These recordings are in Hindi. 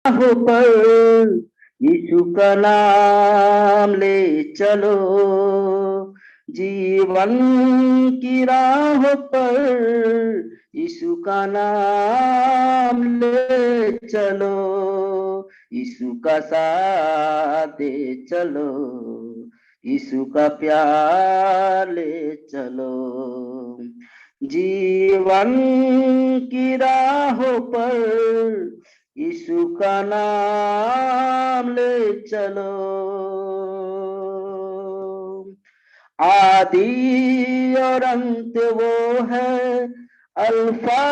राहों पर यीशु का नाम ले चलो, जीवन की राहों पर यीशु का नाम ले चलो, यीशु का साथ दे चलो, यीशु का प्यार ले चलो, जीवन की राहों पर यीशु का नाम ले चलो। आदि और अंत वो है, अल्फा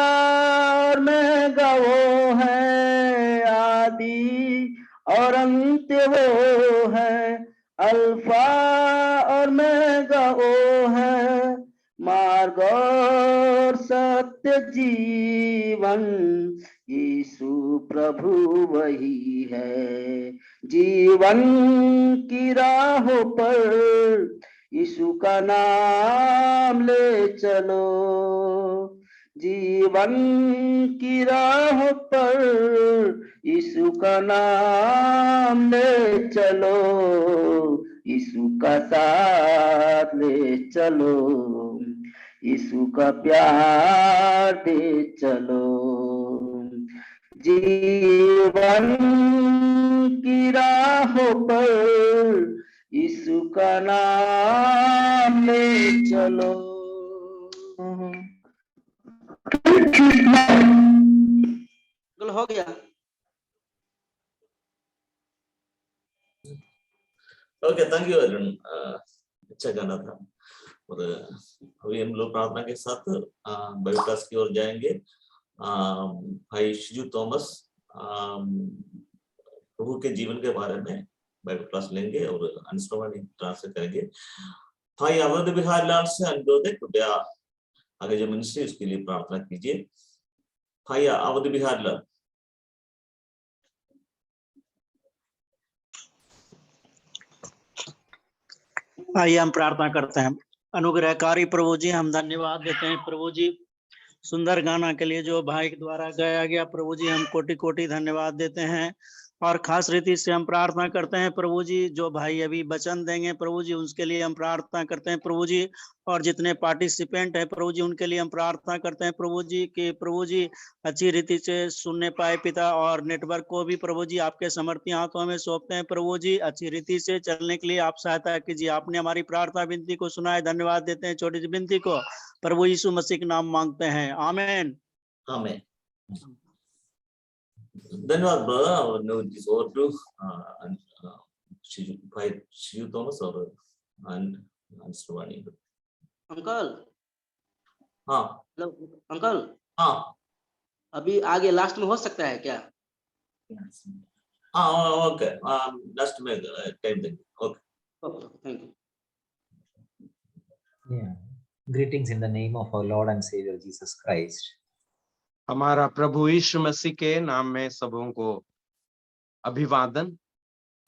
और मेगा वो है, आदि और अंत वो है, अल्फा और मेगा वो है, मार्ग और सत्य जीवन यीशु प्रभु वही है, जीवन की राहों पर यीशु का नाम ले चलो, जीवन की राह पर यीशु का नाम ले चलो, यीशु का साथ ले चलो, यीशु का प्यार दे चलो, जीवन की राहों पर यीशु का नाम ले चलो। हो गया। ओके, थैंक यू अरुण, अच्छा गाना था। और अभी हम लोग प्रार्थना के साथ बाइबल क्लास की ओर जाएंगे। भाई शिजू थॉमस प्रभु के जीवन के बारे में बाइबल क्लास लेंगे और अनुश्रवणी ट्रांसलेट करेंगे। भाई अवध बिहार लाल से अनुरोध है, कृपया आगे जो मिनिस्ट्री उसके लिए प्रार्थना कीजिए। भाई अवध बिहार लाल। आइए हम प्रार्थना करते हैं। अनुग्रहकारी प्रभु जी, हम धन्यवाद देते हैं प्रभु जी सुंदर गाना के लिए जो भाई के द्वारा गाया गया। प्रभु जी हम कोटि कोटि धन्यवाद देते हैं और खास रीति से हम प्रार्थना करते हैं प्रभु जी जो भाई अभी वचन देंगे प्रभु जी उसके लिए हम प्रार्थना करते हैं प्रभु जी, और जितने पार्टिसिपेंट हैं प्रभु जी उनके लिए हम प्रार्थना करते हैं प्रभु जी कि प्रभु जी अच्छी रीति से सुनने पाए पिता, और नेटवर्क को भी प्रभु जी आपके समर्थी हाथों में सौंपते हैं प्रभु जी, अच्छी रीति से चलने के लिए आप सहायता कीजिए। आपने हमारी प्रार्थना विनती को सुना है, धन्यवाद देते हैं। छोटी सी विनती को प्रभु यीशु मसीह के नाम मांगते हैं, आमीन आमीन। धन्यवाद ब्रदर। और नो दिस ओवर टू भाई शिजू थॉमस और अनुश्रवणी। अंकल। हाँ अंकल। हाँ, अभी आगे लास्ट में हो सकता है क्या? हाँ ओके, लास्ट में टाइम देंगे। Okay, thank you. Yeah. Greetings in the name of our Lord and Savior Jesus Christ. हमारा प्रभु यीशु मसीह के नाम में सबों को अभिवादन।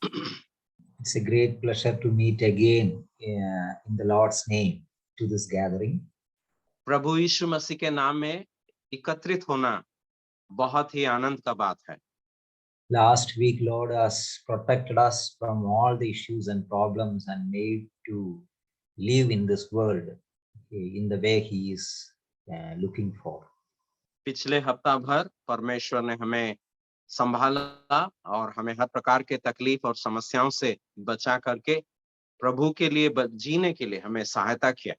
It's a great pleasure to meet again in the Lord's name to this gathering. प्रभु यीशु मसीह के नाम में एकत्रित होना बहुत ही आनंद का बात है। Last week, Lord has protected us from all the issues and problems and made to live in this world in the way He is looking for. पिछले हफ्ता भर परमेश्वर ने हमें संभाला और हमें हर प्रकार के तकलीफ और समस्याओं से बचा करके प्रभु के लिए जीने के लिए हमें सहायता किया।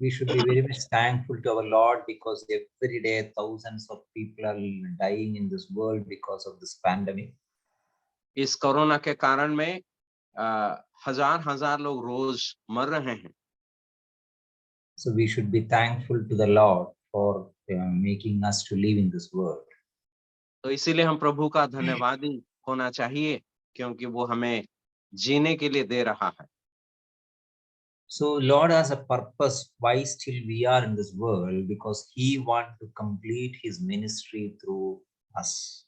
We should be very much thankful to our Lord because every day thousands of people are dying in this world because of this pandemic. इस कोरोना के कारण में हजार लोग रोज मर रहे हैं। So we should be thankful to the Lord for making us to live in this world. तो इसीलिए हम प्रभु का धन्यवादी होना चाहिए क्योंकि वो हमें जीने के लिए दे रहा है। So Lord has a purpose why still we are in this world, because He wants to complete His ministry through us.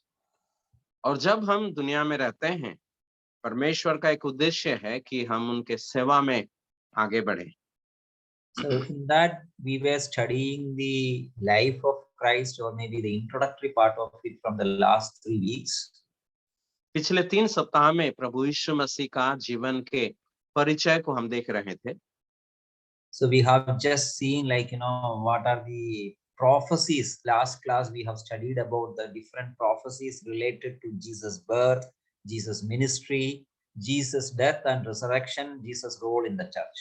और जब हम दुनिया में रहते हैं परमेश्वर का एक उद्देश्य है कि हम उनके सेवा में आगे बढ़े। So in that we were studying the life of Christ, or maybe the introductory part of it from the last 3 weeks. पिछले 3 सप्ताह में प्रभु यीशु मसीह का जीवन के परिचय को हम देख रहे थे। So we have just seen, like, what are the prophecies. Last class we have studied about the different prophecies related to Jesus' birth, Jesus' ministry, Jesus' death and resurrection, Jesus' role in the church.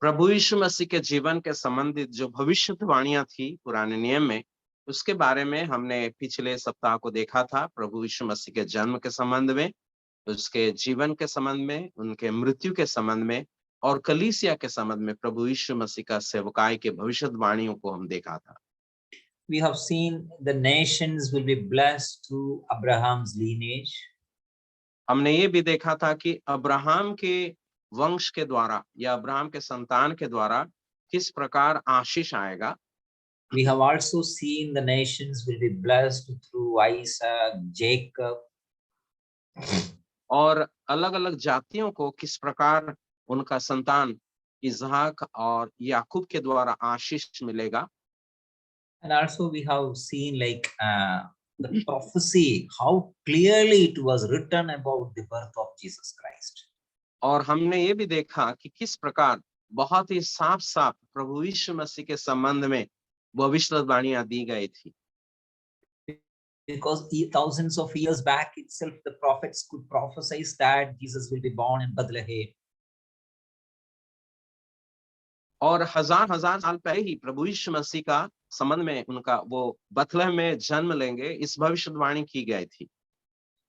प्रभु यीशु मसीह के जीवन के संबंधित जो भविष्यवाणियां थी पुराने नियम में, उसके बारे में हमने पिछले सप्ताह को देखा था। प्रभु यीशु मसीह के जन्म के संबंध में, उसके जीवन के संबंध में, उनके मृत्यु के संबंध में और कलीसिया के संबंध में प्रभु यीशु मसीह का सेवकाई के भविष्यवाणियों को हम देखा था। We have seen the nations will be blessed through Abraham's lineage. हमने ये भी देखा था कि अब्राहम के वंश के द्वारा या अब्राहम के संतान के द्वारा किस प्रकार आशीष आएगा। We have also seen the nations will be blessed through Isaac, Jacob. और अलग-अलग जातियों को किस प्रकार उनका संतान इसहाक और याकूब के द्वारा आशीष मिलेगा। And also we have seen, like, the prophecy, how clearly it was written about the birth of Jesus Christ. और हमने ये भी देखा कि किस प्रकार बहुत ही साफ-साफ प्रभु यीशु मसीह के संबंध में भविष्यवाणियां दी गई थी। Because thousands of years back itself, the prophets could prophesy that Jesus will be born in Bethlehem. और हजार साल पहले ही प्रभु यीशु मसीह का संबंध में उनका वो बथलेहम में जन्म लेंगे, इस भविष्यवाणी की गई थी।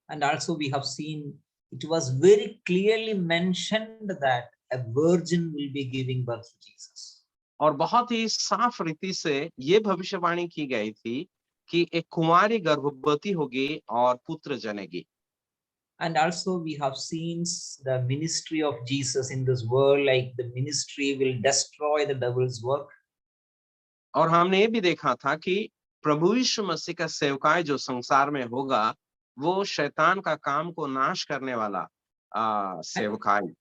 And also we have seen it was very clearly mentioned that a virgin will be giving birth to Jesus. और बहुत ही साफ रीति से ये भविष्यवाणी की गई थी कि एक कुंवारी गर्भवती होगी और पुत्र जनेगी। And also we have seen the ministry of Jesus in this world, like the ministry will destroy the devil's work. और हमने ये भी देखा था कि प्रभु यीशु मसीह का सेवकाई जो संसार में होगा, वो शैतान का काम को नाश करने वाला सेवकाई।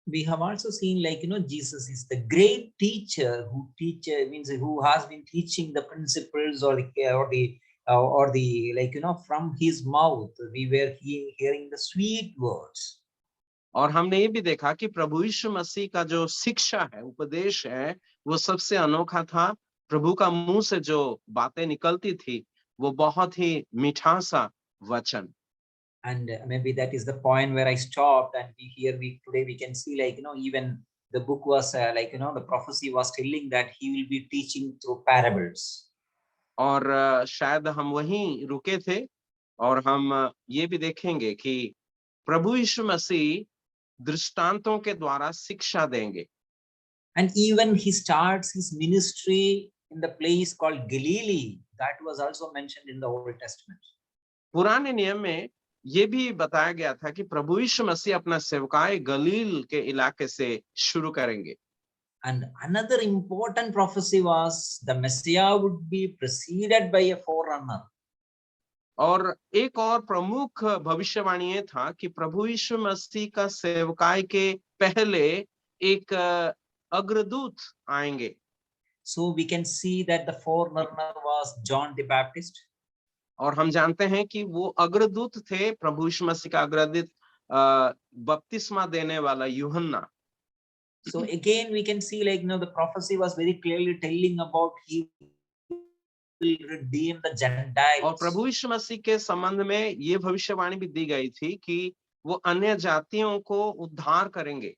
We have also seen, like, Jesus is the great teacher who has been teaching the principles or the like, from his mouth we were hearing the sweet words. और हमने ये भी देखा कि प्रभु यीशु मसीह का जो शिक्षा है, उपदेश है, वो सबसे अनोखा था। प्रभु का मुंह से जो बातें निकलती थी, वो बहुत ही मीठा सा वचन। And maybe that is the point where I stopped, and today we can see, like, even the book was like, the prophecy was telling that he will be teaching through parables. और शायद हम वहीं रुके थे और हम ये भी देखेंगे कि प्रभु यीशु मसीह दृष्टांतों के द्वारा शिक्षा देंगे। And even he starts his ministry in the place called Galilee. That was also mentioned in the Old Testament. पुराने नियम में ये भी बताया गया था कि प्रभु यीशु मसीह अपना सेवकाई गलील के इलाके से शुरू करेंगे। And another important prophecy was the Messiah would be preceded by a forerunner. और एक और प्रमुख भविष्यवाणी ये था कि प्रभु यीशु मसीह का सेवकाई के पहले एक अग्रदूत आएंगे। So we can see that the forerunner was John the Baptist. और हम जानते हैं कि वो अग्रदूत थे, प्रभु यीशु मसीह का अग्रदूत बपतिस्मा देने वाला यूहन्ना। So again we can see, like, the prophecy was very clearly telling about he will redeem the Gentiles. और प्रभु यीशु मसीह के संबंध में ये भविष्यवाणी भी दी गई थी कि वो अन्य जातियों को उद्धार करेंगे।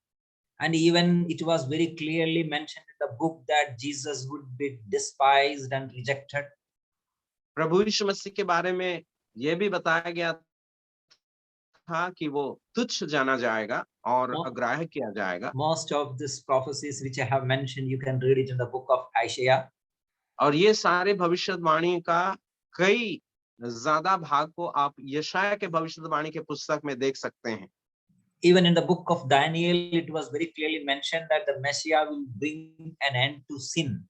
And even it was very clearly mentioned in the book that Jesus would be despised and rejected. प्रभु यीशु मसीह के बारे में ये भी बताया गया था कि वो तुच्छ जाना जाएगा और अग्राह्य किया जाएगा। Most of these prophecies which I have mentioned, you can read it in the book of Isaiah. और ये सारे भविष्यवाणी का कई ज्यादा भाग को आप यशाया के भविष्यवाणी के पुस्तक में देख सकते हैं। Even in the book of Daniel, it was very clearly mentioned that the Messiah will bring an end to sin.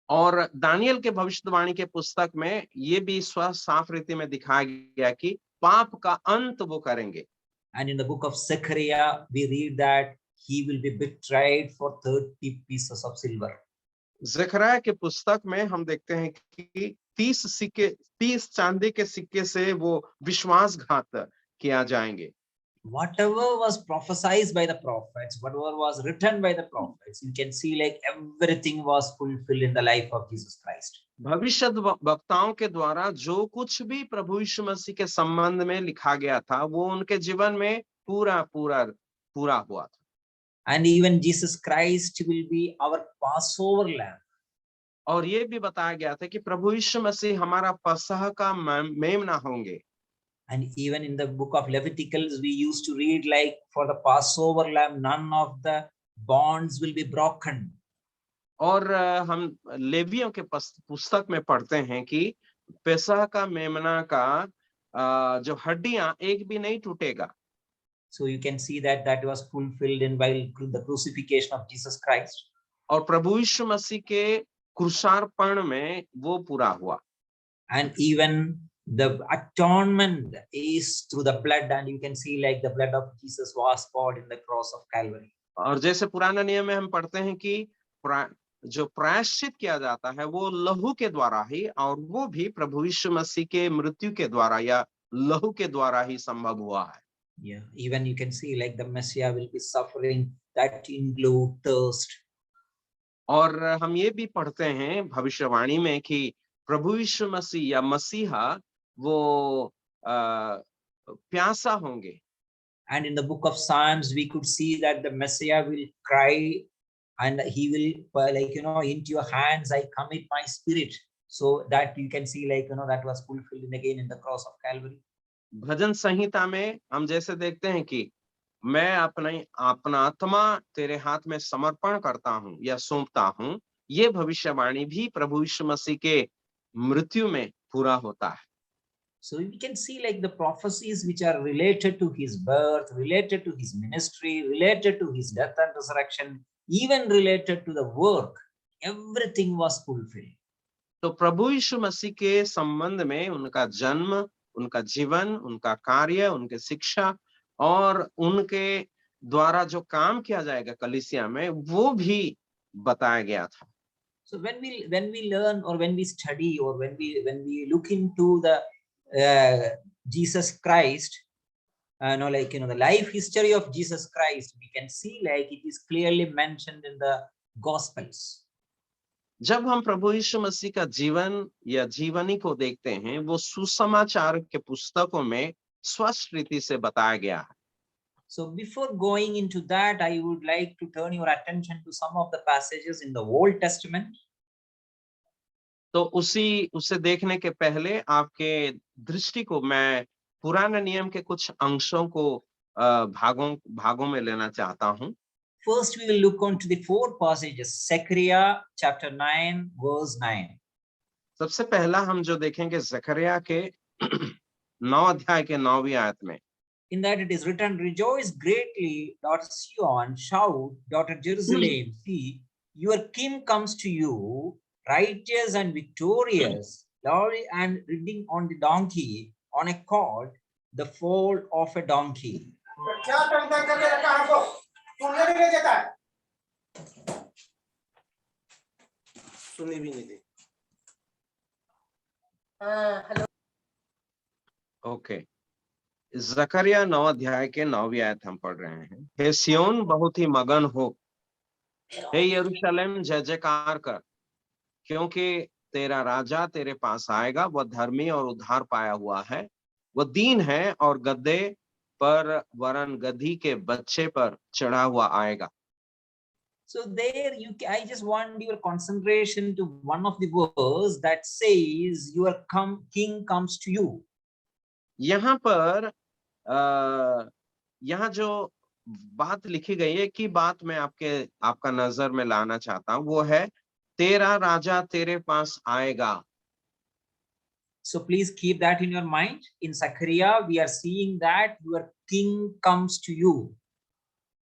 और दानियल के भविष्यवाणी के पुस्तक में ये भी साफ रीति में दिखाया गया कि पाप का अंत वो करेंगे। And in the book of Zechariah, we read that he will be betrayed for 30 pieces of silver. Zakaria के पुस्तक में हम देखते हैं कि 30 चांदी के सिक्के से वो विश्वासघात किया जाएंगे। Whatever was prophesied by the prophets, whatever was written by the prophets, you can see like everything was fulfilled in the life of Jesus Christ. भविष्य वक्ताओं के द्वारा जो कुछ भी प्रभु यीशु मसीह के संबंध में लिखा गया था वो उनके जीवन में पूरा हुआ था। And even Jesus Christ will be our Passover lamb. और ये भी बताया गया था कि प्रभु यीशु मसीह हमारा पसह का मेमना होंगे। And even in the book of Leviticus, we used to read like for the Passover lamb, none of the bonds will be broken. और हम लेवियों के पुस्तक में पढ़ते हैं कि पेसह का मेमना का जो हड्डियां एक भी नहीं टूटेगा। So you can see that that was fulfilled in by the crucifixion of Jesus Christ. और प्रभु यीशु मसीह के क्रूसार्पण में वो पूरा हुआ। And even the atonement is through the blood, and you can see like the blood of Jesus was poured in the cross of Calvary. और जैसे पुराने नियम में हम पढ़ते हैं कि जो प्रायश्चित किया जाता है वो लहू के द्वारा ही, और वो भी प्रभु यीशु मसीह के मृत्यु के द्वारा या लहू के द्वारा ही संभव हुआ है। Yeah, even you can see like the Messiah will be suffering, that include thirst. और हम ये भी पढ़ते हैं भविष्यवाणी में कि प्रभु यीशु मसीह या मसीहा वो प्यासा होंगे। And in the book of Psalms, we could see that the Messiah will cry and he will like, into your hands I commit my spirit. So that you can see like, that was fulfilled again in the cross of Calvary. भजन संहिता में हम जैसे देखते हैं कि मैं अपना आत्मा तेरे हाथ में समर्पण करता हूँ या सौंपता हूँ, ये भविष्यवाणी भी प्रभु यीशु मसीह के मृत्यु में पूरा होता है। So we can see like the prophecies which are related to his birth, related to his ministry, related to his death and resurrection, even related to the work, everything was fulfilled. तो प्रभु यीशु मसीह के संबंध में उनका जन्म, उनका जीवन, उनका कार्य, उनके शिक्षा और उनके द्वारा जो काम किया जाएगा कलीसिया में वो भी बताया गया था। So when we learn or when we study or when we look into the Jesus Christ, the life history of Jesus Christ, we can see like it is clearly mentioned in the Gospels. जब हम प्रभु यीशु मसीह का जीवन या जीवनी को देखते हैं वो सुसमाचार के पुस्तकों में स्पष्ट रीति से बताया गया है। So before going into that, I would like to turn your attention to some of the passages in the Old Testament. तो उसे देखने के पहले आपके दृष्टि को मैं पुराने नियम के कुछ अंशों को भागों में लेना चाहता हूं। First, we will look on to the 4 passages. Zechariah chapter 9, verse 9. सबसे पहला हम जो देखेंगे ज़करिया के 9 अध्याय के 9वीं आयत में। In that it is written, rejoice greatly, daughter Sion, shout, daughter Jerusalem, see, your king comes to you, righteous and victorious, lowly and riding on the donkey, on a colt, the foal of a donkey. सुनी भी नहीं थी। ओके, ज़करिया 9 अध्याय के 9वीं आयत हम पढ़ रहे हैं। हे सियोन बहुत ही मगन हो, हे यरूशलेम जय जयकार कर, क्योंकि तेरा राजा तेरे पास आएगा, वह धर्मी और उद्धार पाया हुआ है, वह दीन है और गद्दे पर वरन गधी के बच्चे पर चढ़ा हुआ आएगा। So there I just want your concentration to one of the verse that says your king comes to you. यहाँ पर यहाँ जो बात लिखी गई है कि बात मैं आपका नजर में लाना चाहता हूँ वो है तेरा राजा तेरे पास आएगा। So please keep that in your mind. In Zechariah we are seeing that your king comes to you.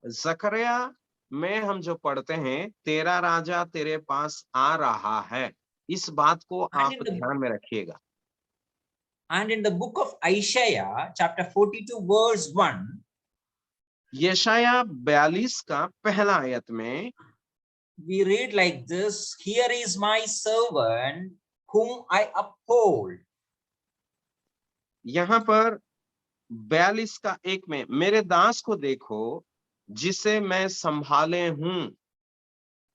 Zakaria में हम जो पढ़ते हैं तेरा राजा तेरे पास आ रहा है, इस बात को आप ध्यान में रखिएगा। And in the book of Isaiah chapter 42 verse 1, यशाया 42 का पहला आयत में we read like this, here is my servant whom I uphold. यहाँ पर 42 का 1 में, मेरे दास को देखो जिसे मैं संभाले हूं,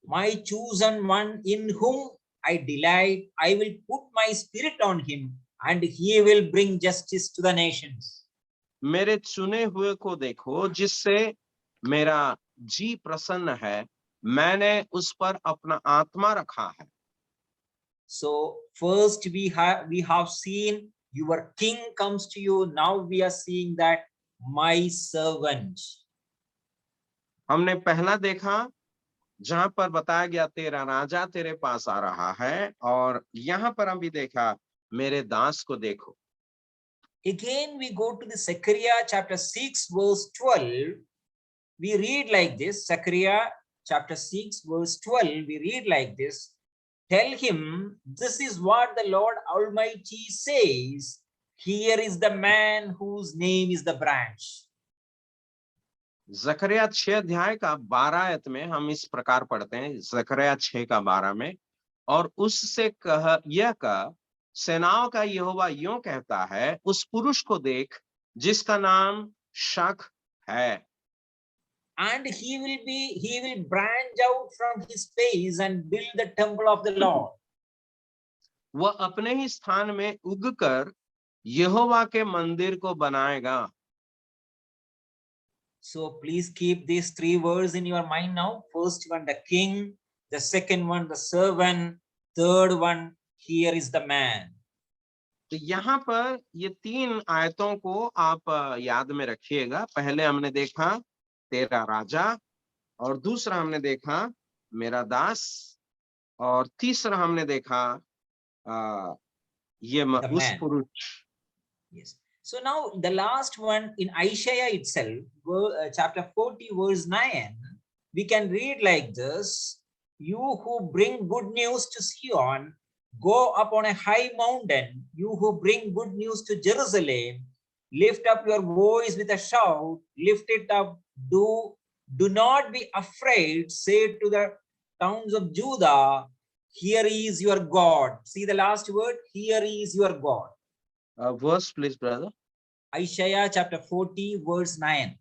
My chosen one in whom I delight, I will put my spirit on him and he will bring justice to the nations. मेरे चुने हुए को देखो जिससे मेरा जी प्रसन्न है, मैंने उस पर अपना आत्मा रखा है। So first we have seen your king comes to you. Now we are seeing that my servant. हमने पहला देखा जहां पर बताया गया तेरा राजा तेरे पास आ रहा है, और यहाँ पर हम भी देखा मेरे दास को देखो। Again we go to the Zechariah chapter 6 verse 12. We read like this, Zechariah chapter 6 verse 12, we read like this. Tell him, this is what the Lord Almighty says. Here is the man whose name is the branch. जकरिया 6 अध्याय का 12 आयत में हम इस प्रकार पढ़ते हैं, जकरिया 6 का 12 में, और उससे यह कह, सेनाओं का यहोवा यूं कहता है, उस पुरुष को देख जिसका नाम शक है। And he will branch out from his face and build the temple of the Lord. वह अपने ही स्थान में उगकर यहोवा के मंदिर को बनाएगा। So please keep these 3 words in your mind now. First one, the king. The second one, the servant. Third one, here is the man. तो यहाँ पर ये 3 आयतों को आप याद में रखिएगा। पहले हमने देखा तेरा राजा, और दूसरा हमने देखा मेरा दास, और तीसरा हमने देखा ये उस पुरुष। Yes. So now the last one in Isaiah itself, chapter 40 verse 9, we can read like this. You who bring good news to Zion, go up on a high mountain. You who bring good news to Jerusalem, lift up your voice with a shout, lift it up. Do not be afraid. Say to the towns of Judah, here is your God. See the last word, here is your God. Verse please brother. Isaiah chapter 40 verse 9.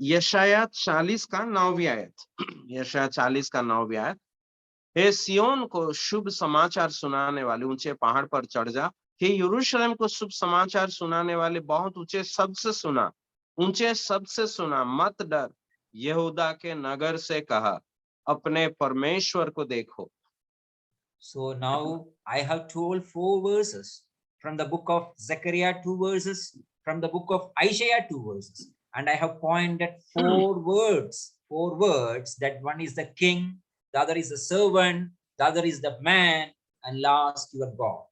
यशाया 40 का 9वीं आयत। यशाया 40 का 9वीं आयत। हे सियोन को शुभ समाचार सुनाने वाले ऊंचे पहाड़ पर चढ़ जा। हे यरूशलेम को शुभ समाचार सुनाने वाले बहुत ऊंचे शब्द से सुना, ऊंचे शब्द से सुना, मत डर। यहूदा के नगर से कहा, अपने परमेश्वर को देखो। So now I have told 4 verses from the book of Zechariah, 2 verses from the book of Isaiah, 2 verses, and I have pointed 4 words. 4 words, that one is the king, the other is the servant, the other is the man, and last your God.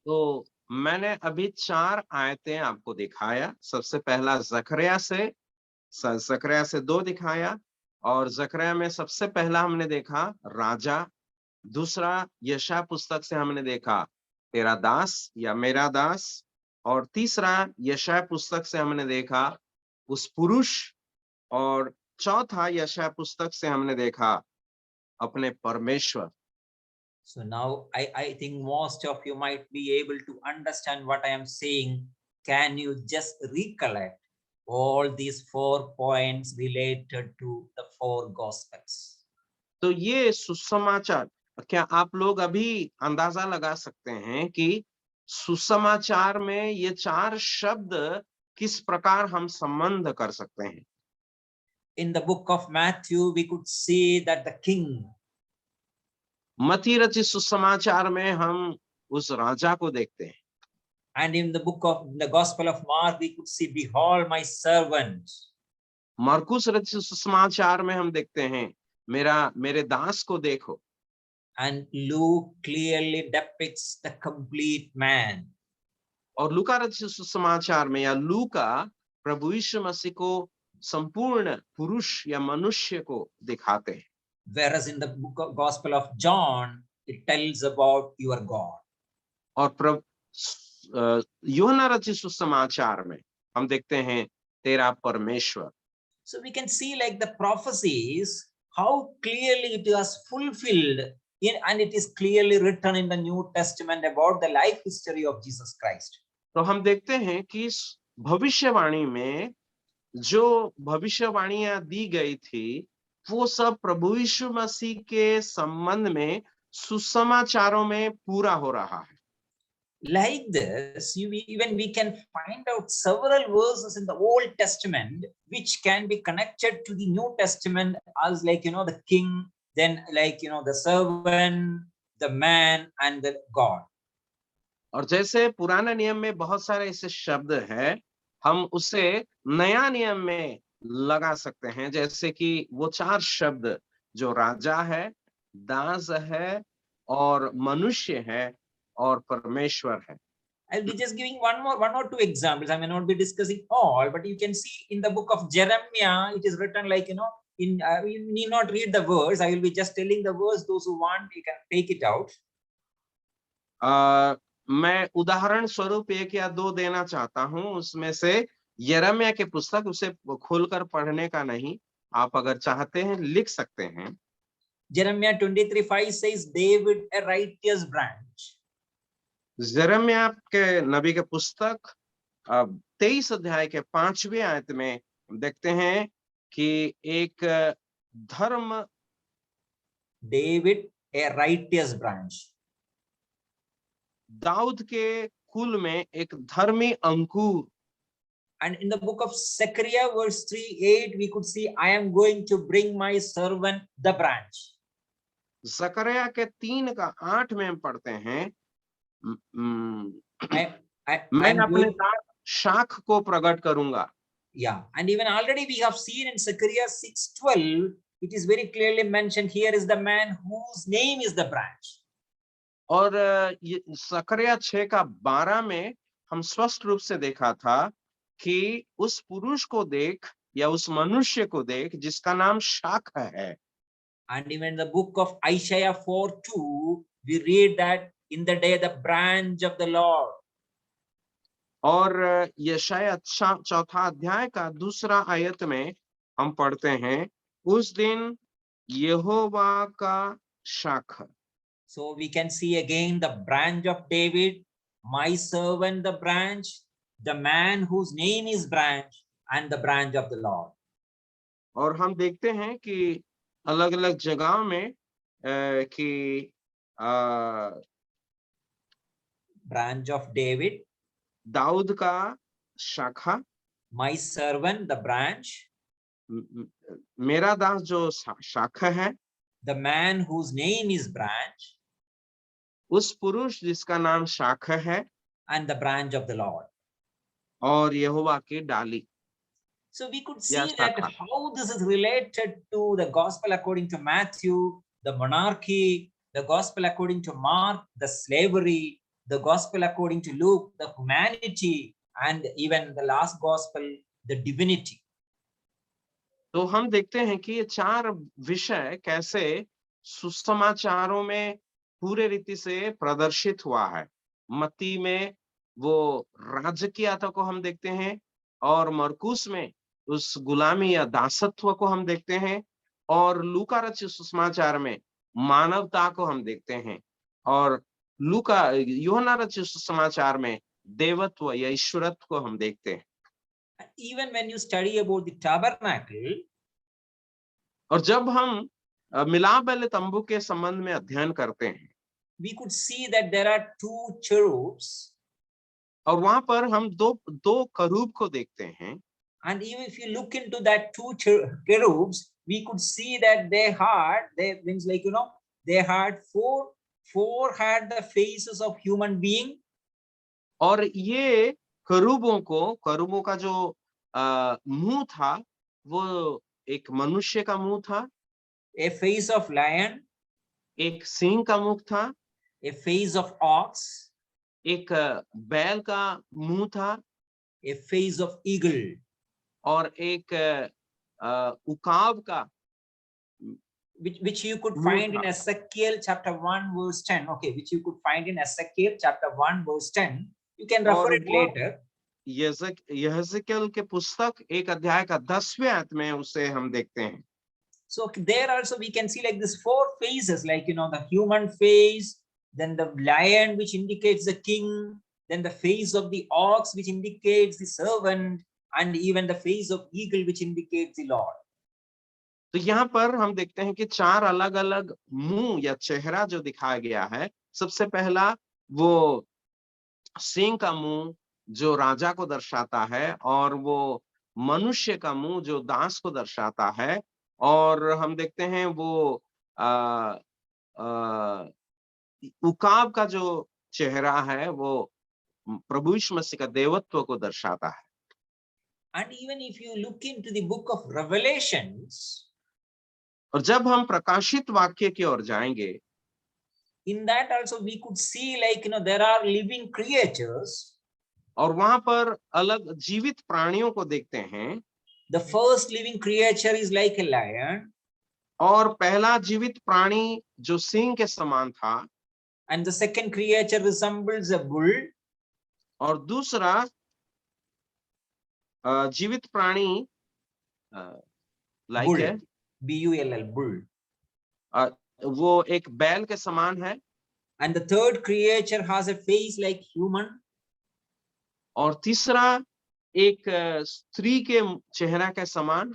तो मैंने अभी 4 आयतें आपको दिखाया। सबसे पहला जकरिया से 2 दिखाया, और जकरिया में सबसे पहला हमने देखा राजा, दूसरा यशाया पुस्तक से हमने देखा तेरा दास या मेरा दास, और तीसरा यशाया पुस्तक से हमने देखा उस पुरुष, और चौथा यशाया पुस्तक से हमने देखा अपने परमेश्वर। So now I think most of you might be able to understand what I am saying. Can you just recollect all these 4 points related to the 4 gospels? तो ये सुसमाचार, क्या आप लोग अभी अंदाजा लगा सकते हैं कि सुसमाचार में ये 4 शब्द किस प्रकार हम संबंध कर सकते हैं? In the book of Matthew, we could see that the king. मत्ती रचित सुसमाचार में हम उस राजा को देखते हैं। And in the book of the Gospel of Mark, we could see, behold my servant. मरकुस रचित सुसमाचार में हम देखते हैं मेरे दास को देखो। And Luke clearly depicts the complete man. और लूका रचित सुसमाचार में या लूका प्रभु यीशु मसीह को संपूर्ण पुरुष या मनुष्य को दिखाते हैं। Whereas in the book of Gospel of John, it tells about your God. और यूहन्ना रचित सुसमाचार में हम देखते हैं तेरा परमेश्वर। So we can see like the prophecies, how clearly it was fulfilled and it is clearly written in the New Testament about the life history of Jesus Christ. तो हम देखते हैं कि इस भविष्यवाणी में जो भविष्यवाणियां दी गई थी वो सब प्रभु यीशु मसीह के संबंध में सुसमाचारों में पूरा हो रहा है। Like this, even we can find out several verses in the Old Testament which can be connected to the New Testament as like, the king, then like, the servant, the man and the God. और जैसे पुराने नियम में बहुत सारे ऐसे शब्द हैं, हम उसे नया नियम में लगा सकते हैं, जैसे कि वो 4 शब्द जो राजा है, दास है और मनुष्य है और परमेश्वर है। I'll be just giving one or two examples. I may not be discussing all, but you can see in the book of Jeremiah, it is written like, you need not read the verse. I will be just telling the verse. Those who want, you can take it out. मैं उदाहरण स्वरूप 1 या 2 देना चाहता हूं, उसमें से यिर्मयाह के पुस्तक, उसे खोलकर पढ़ने का नहीं, आप अगर चाहते हैं लिख सकते हैं। Jeremiah 23:5 says, David, a righteous branch. यिर्मयाह के नबी के पुस्तक 23 अध्याय के 5वें आयत में देखते हैं कि एक धर्म, David, a righteous branch. Dawood के कुल में एक धर्मी अंकुर। And in the book of Zechariah verse 3:8 we could see, I am going to bring my servant the branch. जकरिया के 3:8 में हम पढ़ते हैं, मैं अपने दास शाख को प्रकट करूंगा। Yeah, and even already we have seen in Zechariah 6:12, it is very clearly mentioned, here is the man whose name is the branch. और जकरिया 6:12 में हम स्पष्ट रूप से देखा था कि उस पुरुष को देख या उस मनुष्य को देख जिसका नाम शाख है। And even in the book of Isaiah 4:2, we read that in the day the branch of the Lord. और यशायाह 4 अध्याय का 2 आयत में हम पढ़ते हैं, उस दिन यहोवा का शाख। So we can see again the branch of David, my servant the branch, the man whose name is branch, and the branch of the Lord. और हम देखते हैं कि अलग अलग जगहों में कि branch of David, दाऊद का शाखा, my servant the branch, मेरा दास जो शाखा है, the man whose name is branch, उस पुरुष जिसका नाम शाखा है, and the branch of the Lord. और यहोवा की डाली। So we could see that how this is related to the gospel according to Matthew, the monarchy, the gospel according to Mark, the slavery, the gospel according to Luke, the humanity, and even the last gospel, the divinity. तो हम देखते हैं कि ये 4 विषय कैसे सुसमाचारों में पूरे रीति से प्रदर्शित हुआ है। मत्ती में वो राजकीयता को हम देखते हैं, और मरकुस में उस गुलामी या दासत्व को हम देखते हैं, और लूका रचित सुसमाचार में मानवता को हम देखते हैं, और यूहन्ना रचित सुसमाचार में देवत्व या ईश्वरत्व को हम देखते हैं। Even when you study about the tabernacle, और जब हम मिलाप वाले तंबू के संबंध में अध्ययन करते हैं, we could see that there are 2 cherubs, और वहां पर हम दो करूब को देखते हैं। and even if you look into that 2 cherubs, we could see that they means like they had four had the faces of human being. और ये करूबों का जो मुंह था वो एक मनुष्य का मुंह था, A face of lion, एक सिंह का मुख था, a face of ox, एक बैल का मुंह था, a face of eagle, और एक उकाब का, which you could find in Ezekiel chapter 1 verse 10. Okay, which you could find in Ezekiel chapter 1 verse 10. You can refer it later. यहेजकेल के पुस्तक 1 अध्याय का 10वें आयत में उसे हम देखते हैं। So there also we can see like this 4 phases, like the human phase, then the lion which indicates the king, then the face of the ox which indicates the servant, and even the face of eagle which indicates the Lord. तो यहाँ पर हम देखते हैं कि 4 अलग अलग मुंह या चेहरा जो दिखाया गया है। सबसे पहला वो सिंह का मुंह जो राजा को दर्शाता है, और वो मनुष्य का मुंह जो दास को दर्शाता है, और हम देखते हैं वो उकाब का जो चेहरा है वो प्रभु यीशु मसीह का देवत्व को दर्शाता है। And even if you look into the book of Revelations, और जब हम प्रकाशित वाक्य की ओर जाएंगे, in that also we could see like there are living creatures. और वहां पर अलग जीवित प्राणियों को देखते हैं। The first living creature is like a lion, और पहला जीवित प्राणी जो सिंह के समान था, and the second creature resembles a bull, और दूसरा जीवित प्राणी bull, है bull, bull, वो एक बैल के समान है। and the third creature has a face like human, और तीसरा एक स्त्री के चेहरा के समान,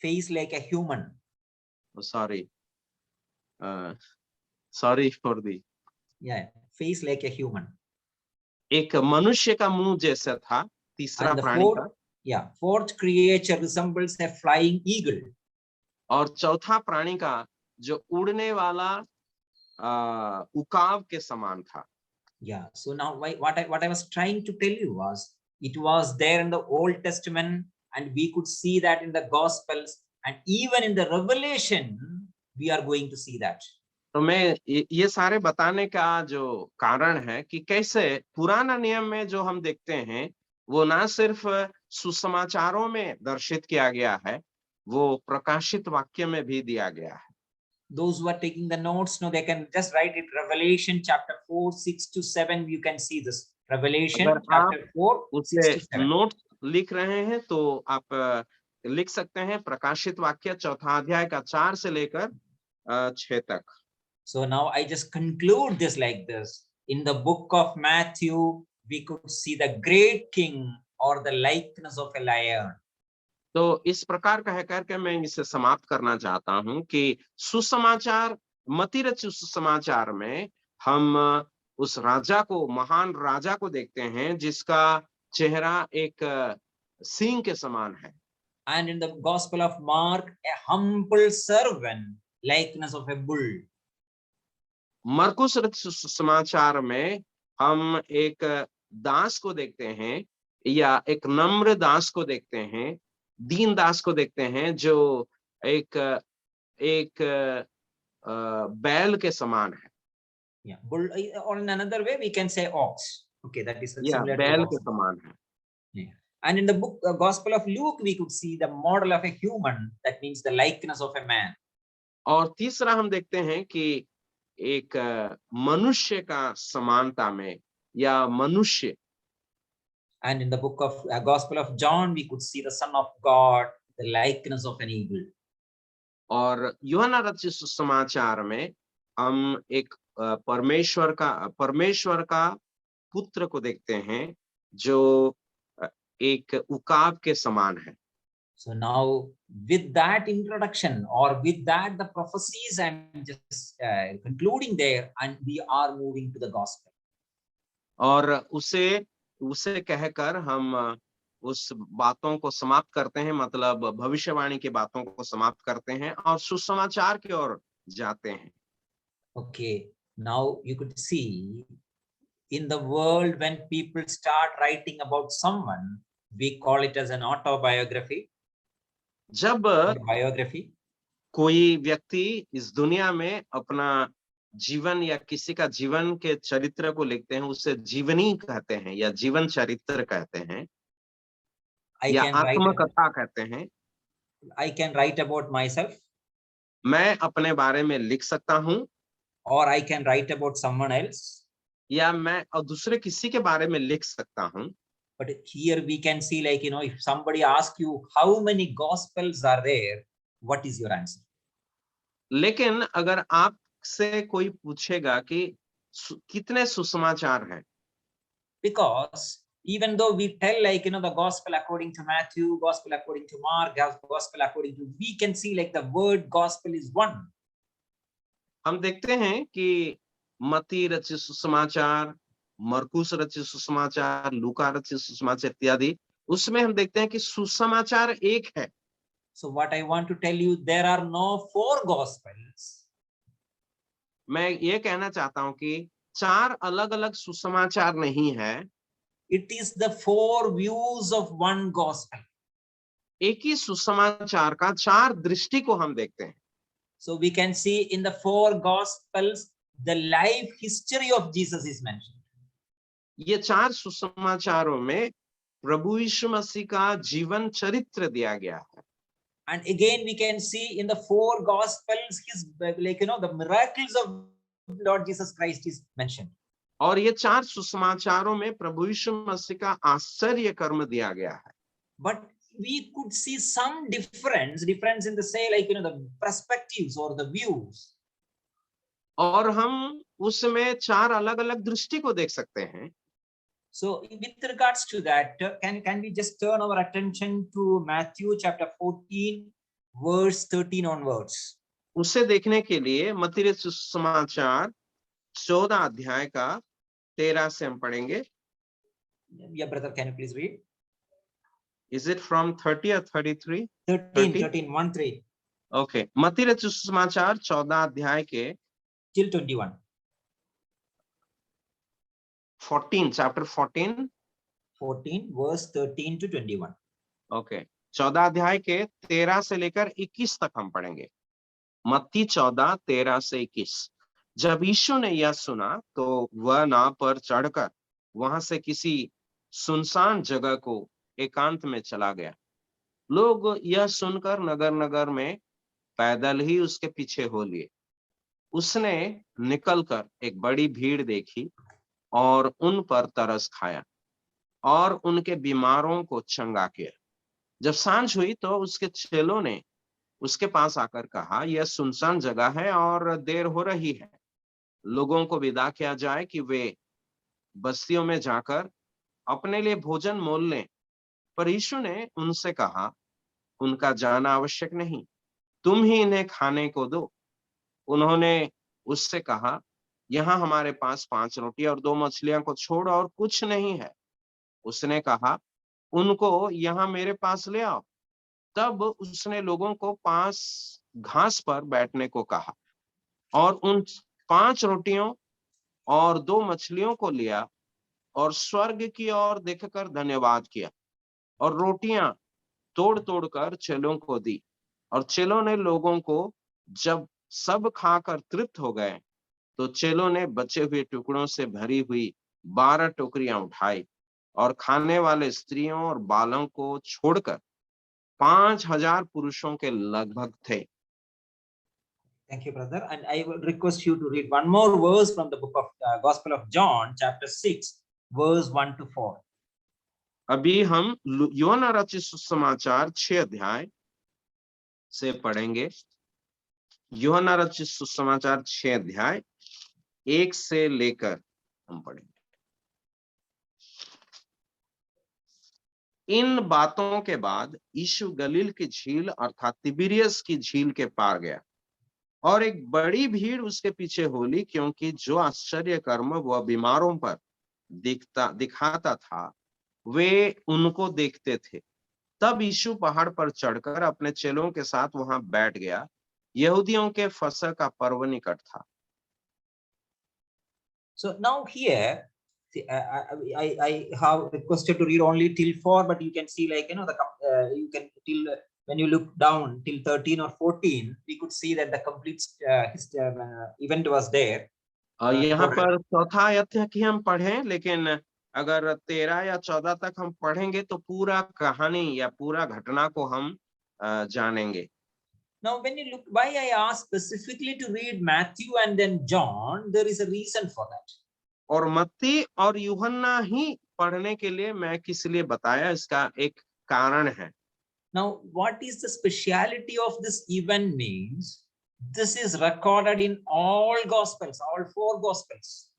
face like a human. Sorry for the, face like a human. एक मनुष्य का मुंह जैसा था तीसरा प्राणी का। Fourth creature resembles a flying eagle. और चौथा प्राणी का जो उड़ने वाला उकाब के समान था। So now what I was trying to tell you was, it was there in the Old Testament, and we could see that in the Gospels, and even in the Revelation we are going to see that. तो मैं ये सारे बताने का जो कारण है कि कैसे पुराना नियम में जो हम देखते हैं वो ना सिर्फ सुसमाचारों में दर्शित किया गया है, वो प्रकाशित वाक्य में भी दिया गया है। Those who are taking the notes, no, they can just write it. Revelation chapter 4, 6 to 7. You can see this. Revelation chapter 4, 6 to 7. Note लिख रहे हैं तो आप लिख सकते हैं प्रकाशित वाक्य 4 अध्याय का 4 से लेकर 6 तक। So now I just conclude this like this. In the book of Matthew, we could see the great king or the likeness of a lion. तो इस प्रकार कह करके मैं इसे समाप्त करना चाहता हूं कि सुसमाचार, मत्ती रचित सुसमाचार में हम उस राजा को, महान राजा को देखते हैं जिसका चेहरा एक सिंह के समान है। And in the Gospel of Mark, a humble servant, likeness of a bull. मरकुस रचित सुसमाचार में हम एक दास को देखते हैं, या एक नम्र दास को देखते हैं, दीन दास को देखते हैं जो एक बैल के समान है। Bull, or in another way we can say ox. Okay, that is similar to बैल ox. के समान है। And in the book Gospel of Luke, we could see the model of a human, that means the likeness of a man. और तीसरा हम देखते हैं कि एक मनुष्य का समानता में, या मनुष्य। And in the book of Gospel of John, we could see the Son of God, the likeness of an eagle. और यूहन्ना रचित सुसमाचार में हम एक परमेश्वर का पुत्र को देखते हैं जो एक उकाब के समान है। So now with that introduction, or with that the prophecies, I'm just concluding there, and we are moving to the gospel. और उसे कहकर हम उस बातों को समाप्त करते हैं, मतलब भविष्यवाणी की बातों को समाप्त करते हैं और सुसमाचार की ओर जाते हैं। Okay, now you could see in the world when people start writing about someone, we call it as an autobiography. जब biography, कोई व्यक्ति इस दुनिया में अपना जीवन या किसी का जीवन के चरित्र को लिखते हैं, उसे जीवनी कहते हैं या जीवन चरित्र कहते हैं, या आत्मकथा कहते हैं। I can write about myself. मैं अपने बारे में लिख सकता हूँ, or I can write about someone else. या मैं और दूसरे किसी के बारे में लिख सकता हूँ। But here we can see, like, if somebody asks you how many gospels are there, what is your answer? लेकिन अगर आपसे कोई पूछेगा कि कितने सुसमाचार हैं, Because even though we tell, like, the gospel according to Matthew, gospel according to Mark, gospel according to, we can see like the word gospel is one. हम देखते हैं कि मत्ती रचित सुसमाचार, मरकुस रचित सुसमाचार, लूका रचित सुसमाचार इत्यादि, उसमें हम देखते हैं कि सुसमाचार एक है। So what I want to tell you, there are no 4 gospels. मैं ये कहना चाहता हूं कि 4 अलग-अलग सुसमाचार नहीं है, It is the 4 views of one gospel. एक ही सुसमाचार का 4 दृष्टि को हम देखते हैं। So we can see in the 4 gospels, the life history of Jesus is mentioned. ये 4 सुसमाचारों में प्रभु यीशु मसीह का जीवन चरित्र दिया गया है। And again, we can see in the 4 gospels, his, like, the miracles of Lord Jesus Christ is mentioned. और ये 4 सुसमाचारों में प्रभु यीशु मसीह का आश्चर्य कर्म दिया गया है। But we could see some difference in the, say, like, the perspectives or the views. और हम उसमें 4 अलग-अलग दृष्टि को देख सकते हैं। So with regards to that, can we just turn our attention to Matthew chapter 14, verse 13 onwards? उसे देखने के लिए मत्ती रचित सुसमाचार 14 अध्याय का 13 से हम पढ़ेंगे। Yeah, brother, can you please read? Is it from 30 or 33? 13, 1-3 Okay. मत्ती रचित सुसमाचार 14 अध्याय के till 21. 14, chapter 14. 14, verse 13 to 21. Okay. 14 अध्याय के 13 से लेकर 21 तक हम पढ़ेंगे। मत्ती 14, 13 से 21। जब यीशु ने यह सुना तो वह नाव पर चढ़कर वहां से किसी सुनसान जगह को एकांत में चला गया। लोग यह सुनकर नगर नगर में पैदल ही उसके पीछे हो लिए। उसने निकलकर एक बड़ी भीड़ देखी और उन पर तरस खाया और उनके बीमारों को चंगा किया। जब सांझ हुई तो उसके चेलों ने उसके पास आकर कहा, यह सुनसान जगह है और देर हो रही है, लोगों को विदा किया जाए कि वे बस्तियों में जाकर अपने लिए भोजन मोल लें। पर यीशु ने उनसे कहा, उनका जाना आवश्यक नहीं, तुम ही इन्हें खाने को दो। उन्होंने उससे कहा, यहाँ हमारे पास 5 रोटी और 2 मछलियां को छोड़ और कुछ नहीं है। उसने कहा, उनको यहाँ मेरे पास ले आओ। तब उसने लोगों को 5 घास पर बैठने को कहा और उन 5 रोटियों और 2 मछलियों को लिया और स्वर्ग की ओर देखकर धन्यवाद किया और रोटियां तोड़ तोड़कर चेलों को दी। और चेलों ने लोगों को जब सब खाकर तृप्त हो गए तो चेलों ने बचे हुए टुकड़ों से भरी हुई 12 टोकरियां उठाई और खाने वाले स्त्रियों और बालों को छोड़कर 5000 पुरुषों के लगभग थे। Thank you, brother. And I will request you to read one more verse from the book of Gospel of John, chapter 6, verse 1 to 4. अभी हम यूहन्ना रचित सुसमाचार 6 अध्याय से पढ़ेंगे। यूहन्ना रचित सुसमाचार 6 अध्याय 1 से लेकर हम पढ़ेंगे। इन बातों के बाद यीशु गलील की झील अर्थात तिबिरियस की झील के पार गया और एक बड़ी भीड़ उसके पीछे हो ली, क्योंकि जो आश्चर्य कर्म वह बीमारों पर दिखाता था वे उनको देखते थे। तब यीशु पहाड़ पर चढ़कर अपने चेलों के साथ वहां बैठ गया। यहूदियों के फसह का पर्व निकट था। So now here, see, I have requested to read only till 4, but you can see, like, you can till when you look down till 13 or 14, we could see that the complete event was there. यहाँ पर चौथा आयत है कि हम पढ़ें, लेकिन अगर 13 या 14 तक हम पढ़ेंगे तो पूरा कहानी या पूरा घटना को हम जानेंगे। Now, when you look, why I asked specifically to read Matthew and then John, there is a reason for that. और मत्ती और यूहन्ना ही पढ़ने के लिए मैं किस लिए बताया, इसका एक कारण है। Now, what is the speciality of this event means this is recorded in all gospels, all 4 gospels.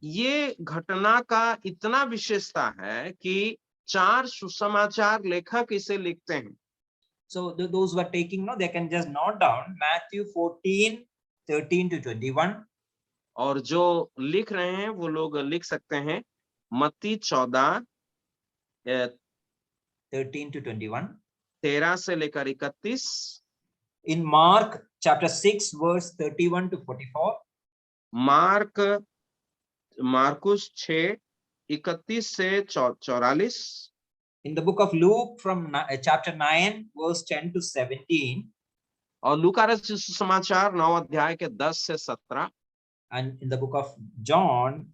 ये घटना का इतना विशेषता है कि 4 सुसमाचार लेखक इसे लिखते हैं। So those who are taking note, they can just note down Matthew 14, 13 to 21. और जो लिख रहे हैं वो लोग लिख सकते हैं मत्ती 14 13 to 21. 13 से लेकर 31, In Mark chapter 6, verse 31 to 44. Marcus 6 31 से 44, In the book of Luke from chapter 9, verse 10 to 17. और लूका रचित सुसमाचार 9 अध्याय के 10 से 17, And in the book of John,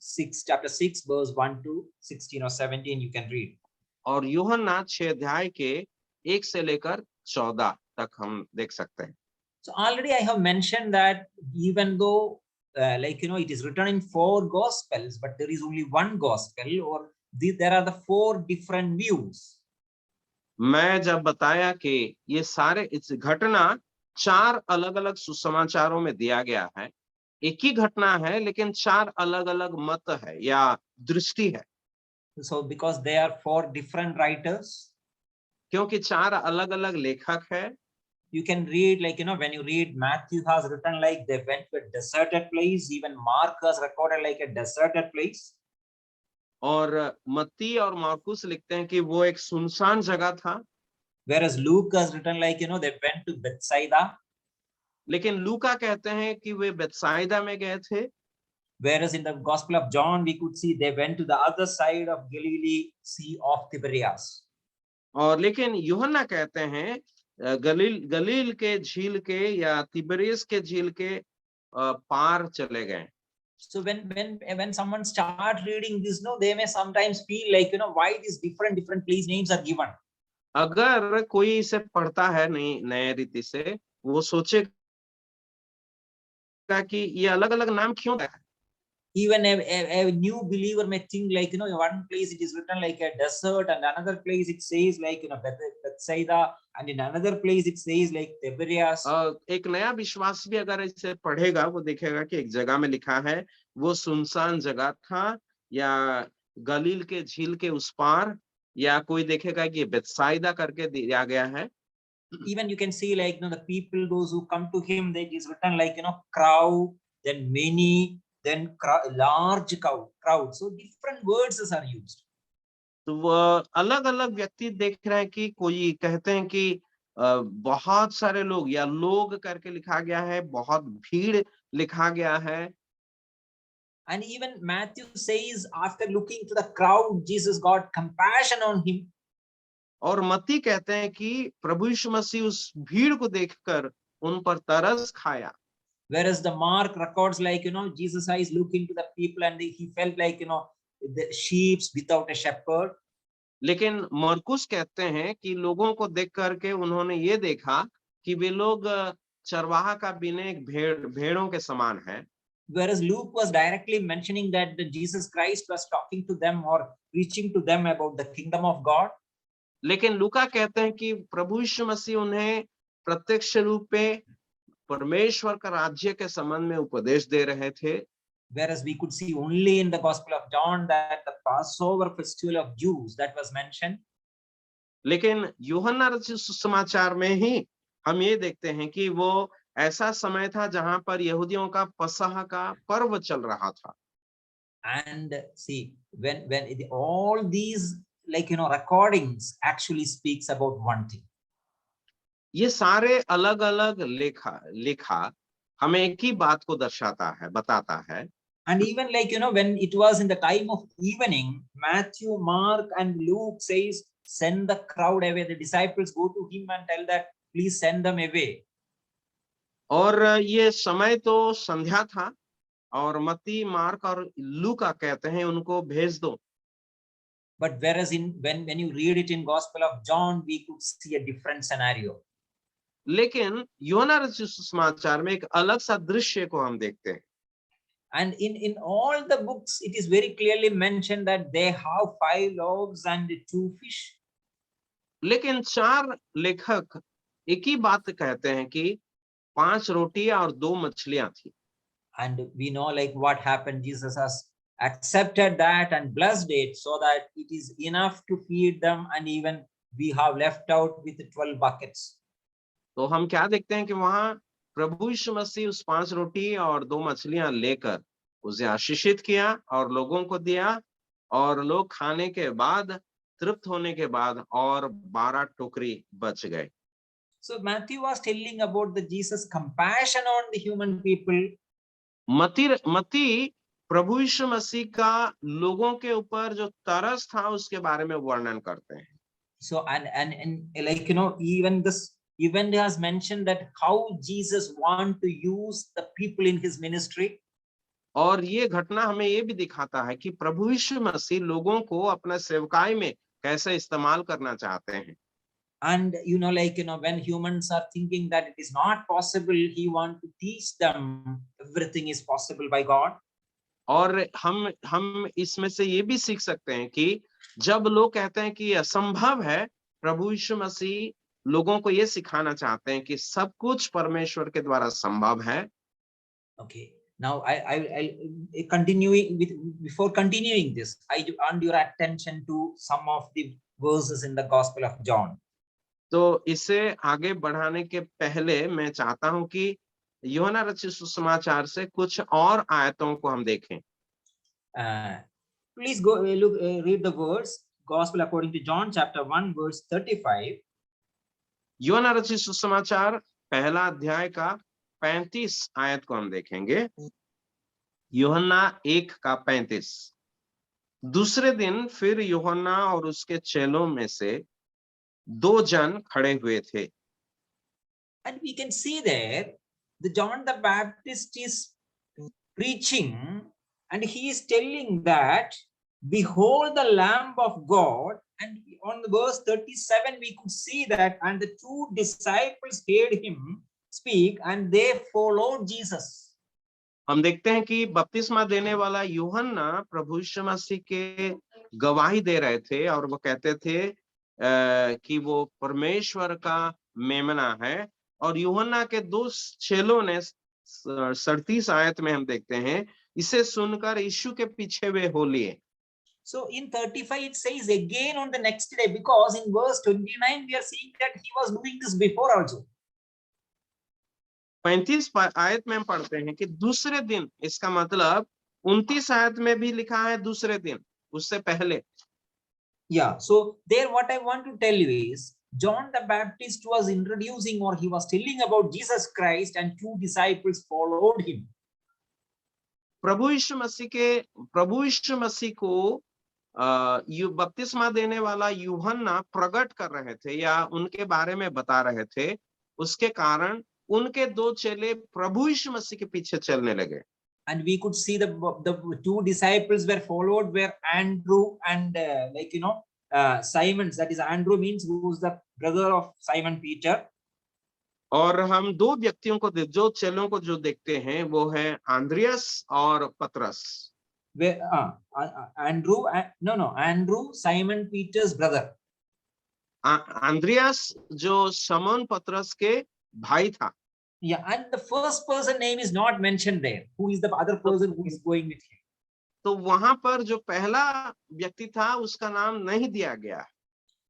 chapter 6, verse 1 to 16 or 17, you can read. और यूहन्ना 6 अध्याय के 1 से लेकर 14 तक हम देख सकते हैं। So already I have mentioned that even though it is written in 4 gospels, but there is only one gospel, or there are the 4 different views. मैं जब बताया कि ये सारे इस घटना 4 अलग-अलग सुसमाचारों में दिया गया है, एक ही घटना है लेकिन 4 अलग-अलग मत है या दृष्टि है। So because they are 4 different writers, क्योंकि 4 अलग-अलग लेखक है। you can read when you read Matthew has written like they went to a deserted place, even Mark has recorded like a deserted place. और मत्ती और मार्कुस लिखते हैं कि वो एक सुनसान जगह था। Whereas Luke has written like they went to Bethsaida. लेकिन लूका कहते हैं कि वे बेथसाइदा में गए थे। Whereas in the Gospel of John we could see they went to the other side of Galilee, Sea of Tiberias. और लेकिन यूहन्ना कहते हैं गलील के झील के या तिबेरियस के झील के पार चले गए। So when someone start reading this, they may sometimes feel like why these different place names are given. अगर कोई इसे पढ़ता है नए रीति से, वो सोचेगा कि ये अलग-अलग नाम क्यों है। Even a new believer may think like one place it is written like a desert, and another place it says like Bethsaida, and in another place it says like Tiberias. एक नया विश्वास भी अगर इसे पढ़ेगा, वो देखेगा कि एक जगह में लिखा है वो सुनसान जगह था, या गलील के झील के उस पार, या कोई देखेगा कि बेथसाइदा करके दिया गया है। Even you can see like the people, those who come to him, that is written like crowd, then many, then large crowd. So different words are used. तो वो अलग-अलग व्यक्ति देख रहे हैं कि कोई कहते हैं कि बहुत सारे लोग या लोग करके लिखा गया है, बहुत भीड़ लिखा गया है। And even Matthew says after looking to the crowd, Jesus got compassion on him. और मत्ती कहते हैं कि प्रभु यीशु मसीह उस भीड़ को देखकर उन पर तरस खाया। Whereas the Mark records like Jesus eyes looking to the people and he felt like the sheep without a shepherd. लेकिन मरकुस कहते हैं कि लोगों को देख करके उन्होंने ये देखा कि वे लोग चरवाहा का बिना एक भेड़ों के समान है। Whereas Luke was directly mentioning that Jesus Christ was talking to them or preaching to them about the kingdom of God. लेकिन लूका कहते हैं कि प्रभु यीशु मसीह उन्हें प्रत्यक्ष रूप में परमेश्वर का राज्य के संबंध में उपदेश दे रहे थे। Whereas we could see only in the Gospel of John that the Passover festival of Jews that was mentioned. लेकिन यूहन्ना रचित सुसमाचार में ही हम ये देखते हैं कि वो ऐसा समय था जहां पर यहूदियों का पसह का पर्व चल रहा था। And see, when all these recordings actually speaks about one thing. ये सारे अलग-अलग लेखा हमें एक ही बात को दर्शाता है, बताता है। And even when it was in the time of evening, Matthew, Mark and Luke says send the crowd away. The disciples go to him and tell that please send them away. और ये समय तो संध्या था और मत्ती, मार्क और लूका कहते हैं उनको भेज दो। But whereas when you read it in Gospel of John, we could see a different scenario. लेकिन यूहन्ना रचित सुसमाचार में एक अलग सा दृश्य को हम देखते हैं। And in all the books, it is very clearly mentioned that they have 5 loaves and 2 fish. लेकिन 4 लेखक एक ही बात कहते हैं कि 5 रोटियां और 2 मछलियां थी। And we know like what happened. Jesus has accepted that and blessed it so that it is enough to feed them, and even we have left out with 12 buckets. तो हम क्या देखते हैं कि वहां प्रभु यीशु मसीह उस 5 रोटी और 2 मछलियां लेकर उसे आशीषित किया और लोगों को दिया, और लोग खाने के बाद, तृप्त होने के बाद और 12 टोकरी बच गए। So Matthew was telling about the Jesus compassion on the human people. मती प्रभु यीशु मसीह का लोगों के ऊपर जो तरस था उसके बारे में वर्णन करते हैं। So and like even this event has mentioned that how Jesus want to use the people in his ministry. और ये घटना हमें ये भी दिखाता है कि प्रभु यीशु मसीह लोगों को अपना सेवकाई में कैसे इस्तेमाल करना चाहते हैं। And when humans are thinking that it is not possible, he want to teach them everything is possible by God. और हम इसमें से ये भी सीख सकते हैं कि जब लोग कहते हैं कि असंभव है, प्रभु यीशु मसीह लोगों को ये सिखाना चाहते हैं कि सब कुछ परमेश्वर के द्वारा संभव है। Okay, now I continuing with, before continuing this, I want your attention to some of the verses in the Gospel of John. तो इसे आगे बढ़ाने के पहले मैं चाहता हूं कि यूहन्ना रचित सुसमाचार से कुछ और आयतों को हम देखें। Please go read the verse, Gospel according to John chapter 1 verse 35. यूहन्ना रचित सुसमाचार पहला अध्याय का 35 आयत को हम देखेंगे। यूहन्ना 1 का 35। दूसरे दिन फिर यूहन्ना और उसके चेलों में से 2 जन खड़े हुए थे। And we can see there the John the Baptist is preaching, and he is telling that behold the Lamb of God. And on the verse 37 we could see that, and the 2 disciples heard him speak and they followed Jesus. हम देखते हैं कि बपतिस्मा देने वाला यूहन्ना प्रभु यीशु मसीह के गवाही दे रहे थे, और वो कहते थे कि वो परमेश्वर का मेमना है। और यूहन्ना के 2 चेलों ने 37 आयत में हम देखते हैं, इसे सुनकर यीशु के पीछे वे हो लिए। So in 35 it says again on the next day, because in verse 29 we are seeing that he was doing this before also. 35 आयत में हम पढ़ते हैं कि दूसरे दिन, इसका मतलब 29 आयत में भी लिखा है दूसरे दिन, उससे पहले। Yeah, so there what I want to tell you is John the Baptist was introducing, or he was telling about Jesus Christ, and 2 disciples followed him. प्रभु यीशु मसीह को बपतिस्मा देने वाला यूहन्ना प्रकट कर रहे थे या उनके बारे में बता रहे थे, उसके कारण उनके 2 चेले प्रभु यीशु मसीह के पीछे चलने लगे। And we could see the 2 disciples were followed were Andrew and Simon. That is, Andrew means who is the brother of Simon Peter. और हम 2 व्यक्तियों को जो चेलों को जो देखते हैं वो है आंद्रियास और पतरस। Andrew, Simon Peter's brother. Andreas जो शमौन पतरस के भाई था। Yeah, and the first person name is not mentioned there. Who is the other person who is going with him? तो वहां पर जो पहला व्यक्ति था उसका नाम नहीं दिया गया।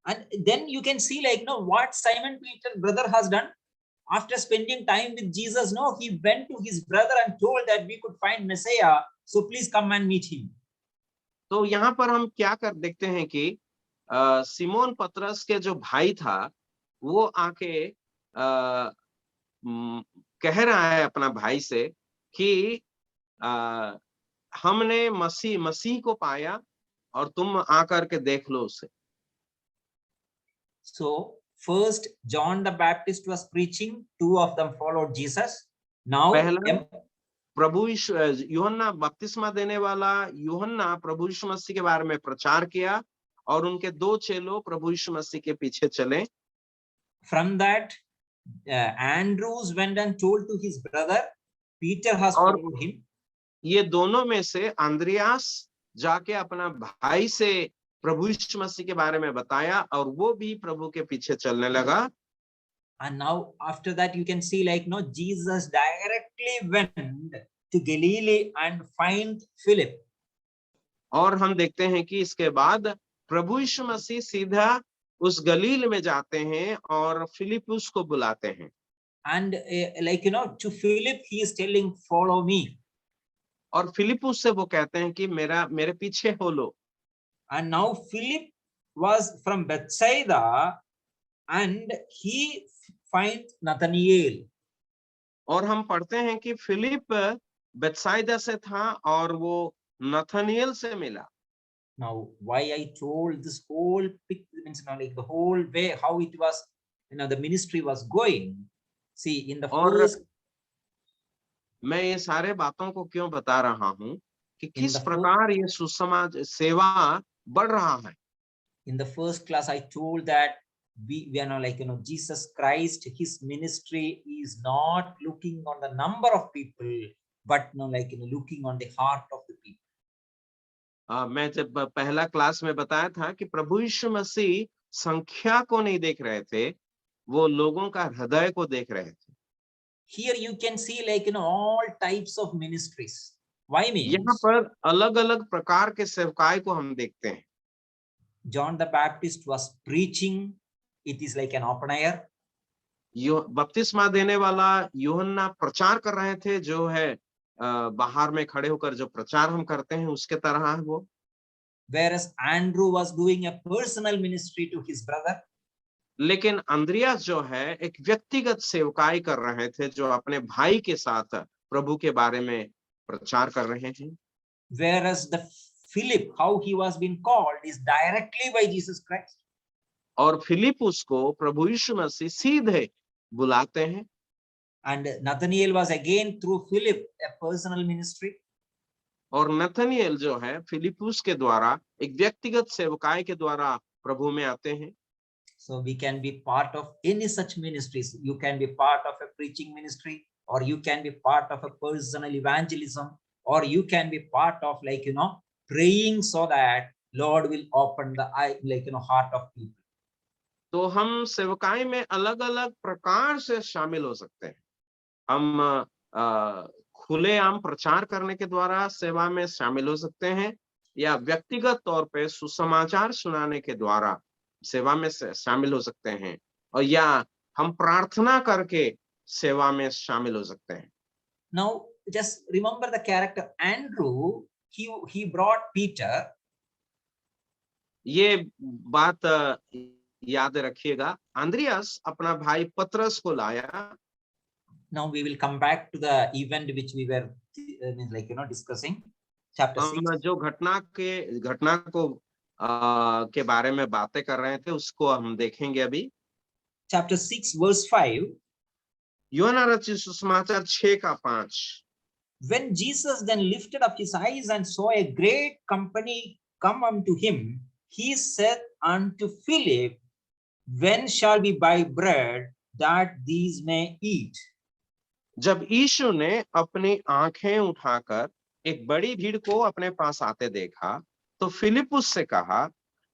And then you can see what Simon Peter's brother has done after spending time with Jesus. No, he went to his brother and told that we could find Messiah, so please come and meet him. तो यहाँ पर हम क्या कर देखते हैं कि सिमोन पतरस के जो भाई था वो आके कह रहा है अपना भाई से कि हमने मसीह को पाया और तुम आकर के देख लो उसे। So first John the Baptist was preaching, 2 of them followed Jesus. Now प्रभु यूहन्ना बपतिस्मा देने वाला यूहन्ना प्रभु यीशु मसीह के बारे में प्रचार किया और उनके 2 चेलों प्रभु यीशु मसीह के पीछे चले। From that Andrews went and told to his brother, Peter has followed him. ये दोनों में से अंद्रियास जाके अपना भाई से प्रभु यीशु मसीह के बारे में बताया और वो भी प्रभु के पीछे चलने लगा। And now after that, you can see like no, Jesus directly went to Galilee and find Philip. और हम देखते हैं कि इसके बाद प्रभु यीशु मसीह सीधा उस गलील में जाते हैं और फिलिपुस को बुलाते हैं। And like to Philip, he is telling, "Follow me." और फिलिपुस से वो कहते हैं कि मेरे पीछे हो लो। And now Philip was from Bethsaida, and he finds Nathanael. और हम पढ़ते हैं कि फिलिप बेथसाइदा से था और वो नथानिएल से मिला। Now, why I told this whole picture means like the whole way how it was, the ministry was going. See, in the और first, मैं ये सारे बातों को क्यों बता रहा हूँ कि In किस the प्रकार ये सुसमाज सेवा बढ़ रहा है। in the first class, I told that we are like Jesus Christ, his ministry is not looking on the number of people, but like looking on the heart of the people. मैं जब पहला क्लास में बताया था कि प्रभु यीशु मसीह संख्या को नहीं देख रहे थे, वो लोगों का हृदय को देख रहे थे। Here you can see like all types of ministries. Why means यहाँ पर अलग-अलग प्रकार के सेवकाई को हम देखते हैं। John the Baptist was preaching, it is like an open air. बपतिस्मा देने वाला यूहन्ना प्रचार कर रहे थे, जो है बाहर में खड़े होकर जो प्रचार हम करते हैं उसके तरह है वो। Whereas Andrew was doing a personal ministry to his brother. लेकिन अंद्रियास जो है एक व्यक्तिगत सेवकाई कर रहे थे, जो अपने भाई के साथ प्रभु के बारे में प्रचार कर रहे हैं। Whereas the Philip, how he was being called is directly by Jesus Christ. और फिलिपुस को प्रभु यीशु मसीह सीधे बुलाते हैं। And Nathanael was again through Philip a personal ministry. और नथानिएल जो है फिलिपुस के द्वारा एक व्यक्तिगत सेवकाई के द्वारा प्रभु में आते हैं। So we can be part of any such ministries. You can be part of a preaching ministry, or you can be part of a personal evangelism, or you can be part of like praying so that Lord will open the eye like heart of people. तो हम सेवकाई में अलग-अलग प्रकार से शामिल हो सकते हैं। हम खुलेआम प्रचार करने के द्वारा सेवा में शामिल हो सकते हैं, या व्यक्तिगत तौर पे सुसमाचार सुनाने के द्वारा सेवा में शामिल हो सकते हैं, और या हम प्रार्थना करके सेवा में शामिल हो सकते हैं। Now just remember the character Andrew. He brought Peter. ये बात याद रखिएगा, अंद्रियास अपना भाई पतरस को लाया। Now we will come back to the event which we were discussing. Chapter 6. हम जो घटना को के बारे में बातें कर रहे थे उसको हम देखेंगे अभी। Chapter 6 verse 5. यूहन्ना रचित सुसमाचार 6:5। When Jesus then lifted up his eyes and saw a great company come unto him, he said unto Philip, when shall we buy bread that these may eat? जब यीशु ने अपनी आंखें उठाकर एक बड़ी भीड़ को अपने पास आते देखा, तो फिलिपुस से कहा,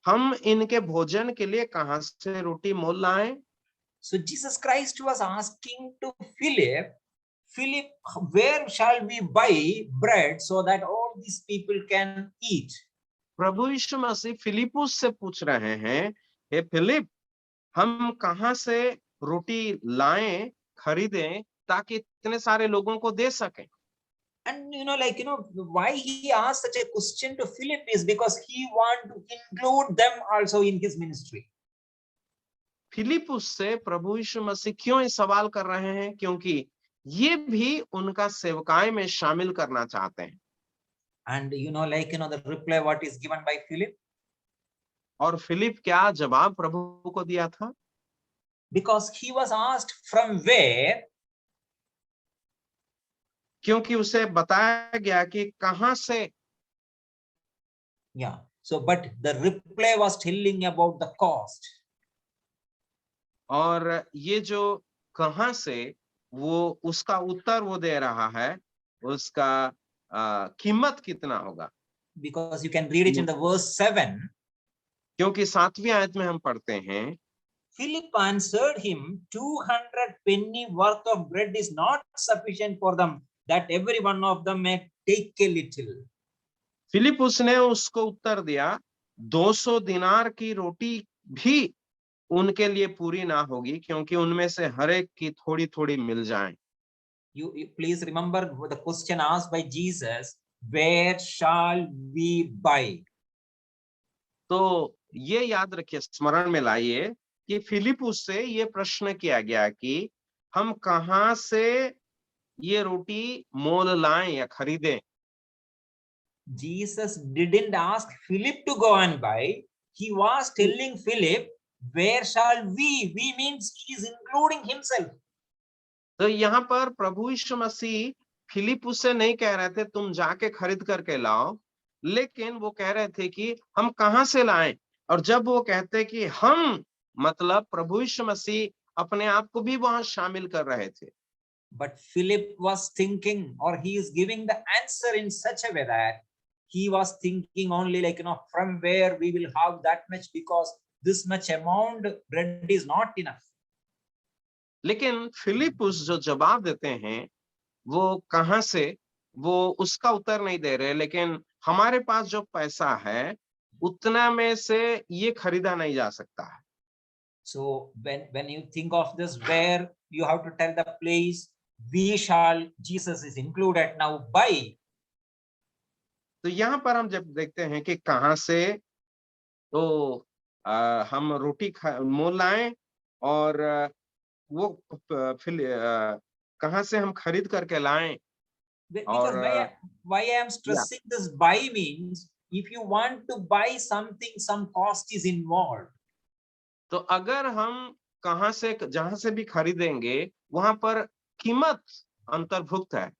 हम इनके भोजन के लिए कहां से रोटी मोल लाएं? So Jesus Christ was asking to Philip, where shall we buy bread so that all these people can eat? प्रभु यीशु मसीह फिलिपुस से पूछ रहे हैं, हे फिलिप, हम कहां से रोटी लाएं, खरीदें, ताकि इतने सारे लोगों को दे सकें? And why he asked such a question to Philip is because he want to include them also in his ministry. Philip से प्रभु यीशु मसीह क्यों ये सवाल कर रहे हैं? क्योंकि ये भी उनका सेवकाई में शामिल करना चाहते हैं। And the reply what is given by Philip? और फिलिप क्या जवाब प्रभु को दिया था? Because he was asked from where? क्योंकि उसे बताया गया कि कहां से। Yeah. So, but the reply was telling about the cost. और ये जो कहां से, वो उसका उत्तर वो दे रहा है, उसका कीमत कितना होगा, because you can read it in the verse 7. क्योंकि 7वीं आयत में हम पढ़ते हैं, Philip answered him, 200 penny worth of bread is not sufficient for them, that every one of them may take a little. Philip ने उसको उत्तर दिया, 200 दिनार की रोटी भी उनके लिए पूरी ना होगी, क्योंकि उनमें से हर एक की थोड़ी थोड़ी मिल जाए। You please remember the question asked by Jesus, where shall we buy? तो ये याद रखिए, स्मरण में लाइए कि फिलिपुस से ये प्रश्न किया गया कि हम कहां से ये रोटी मोल लाएं या खरीदें। Jesus didn't ask Philip to go and buy. He was telling Philip, where shall we? We means he is including himself. तो यहाँ पर प्रभु यीशु मसीह फिलिपुस से नहीं कह रहे थे तुम जाके खरीद करके लाओ, लेकिन वो कह रहे थे कि हम कहां से लाएं। और जब वो कहते कि हम, मतलब प्रभु यीशु मसीह अपने आप को भी वहां शामिल कर रहे थे। But Philip was thinking, or he is giving the answer in such a way that he was thinking only like, from where we will have that much, because this much amount bread is not enough. लेकिन फिलिपुस जो जवाब देते हैं वो कहां से, वो उसका उत्तर नहीं दे रहे, लेकिन हमारे पास जो पैसा है उतना में से ये खरीदा नहीं जा सकता है। So when you think of this, where you have to tell the place, we shall, Jesus is included now, buy. तो यहाँ पर हम जब देखते हैं कि कहां से, तो हम रोटी मोल लाएं, और वो कहां से हम खरीद करके लाएं। Because why I am stressing this buy means, if you want to buy something, some cost is involved. तो अगर हम कहां से, जहां से भी खरीदेंगे वहां पर कीमत अंतर्भुक्त है।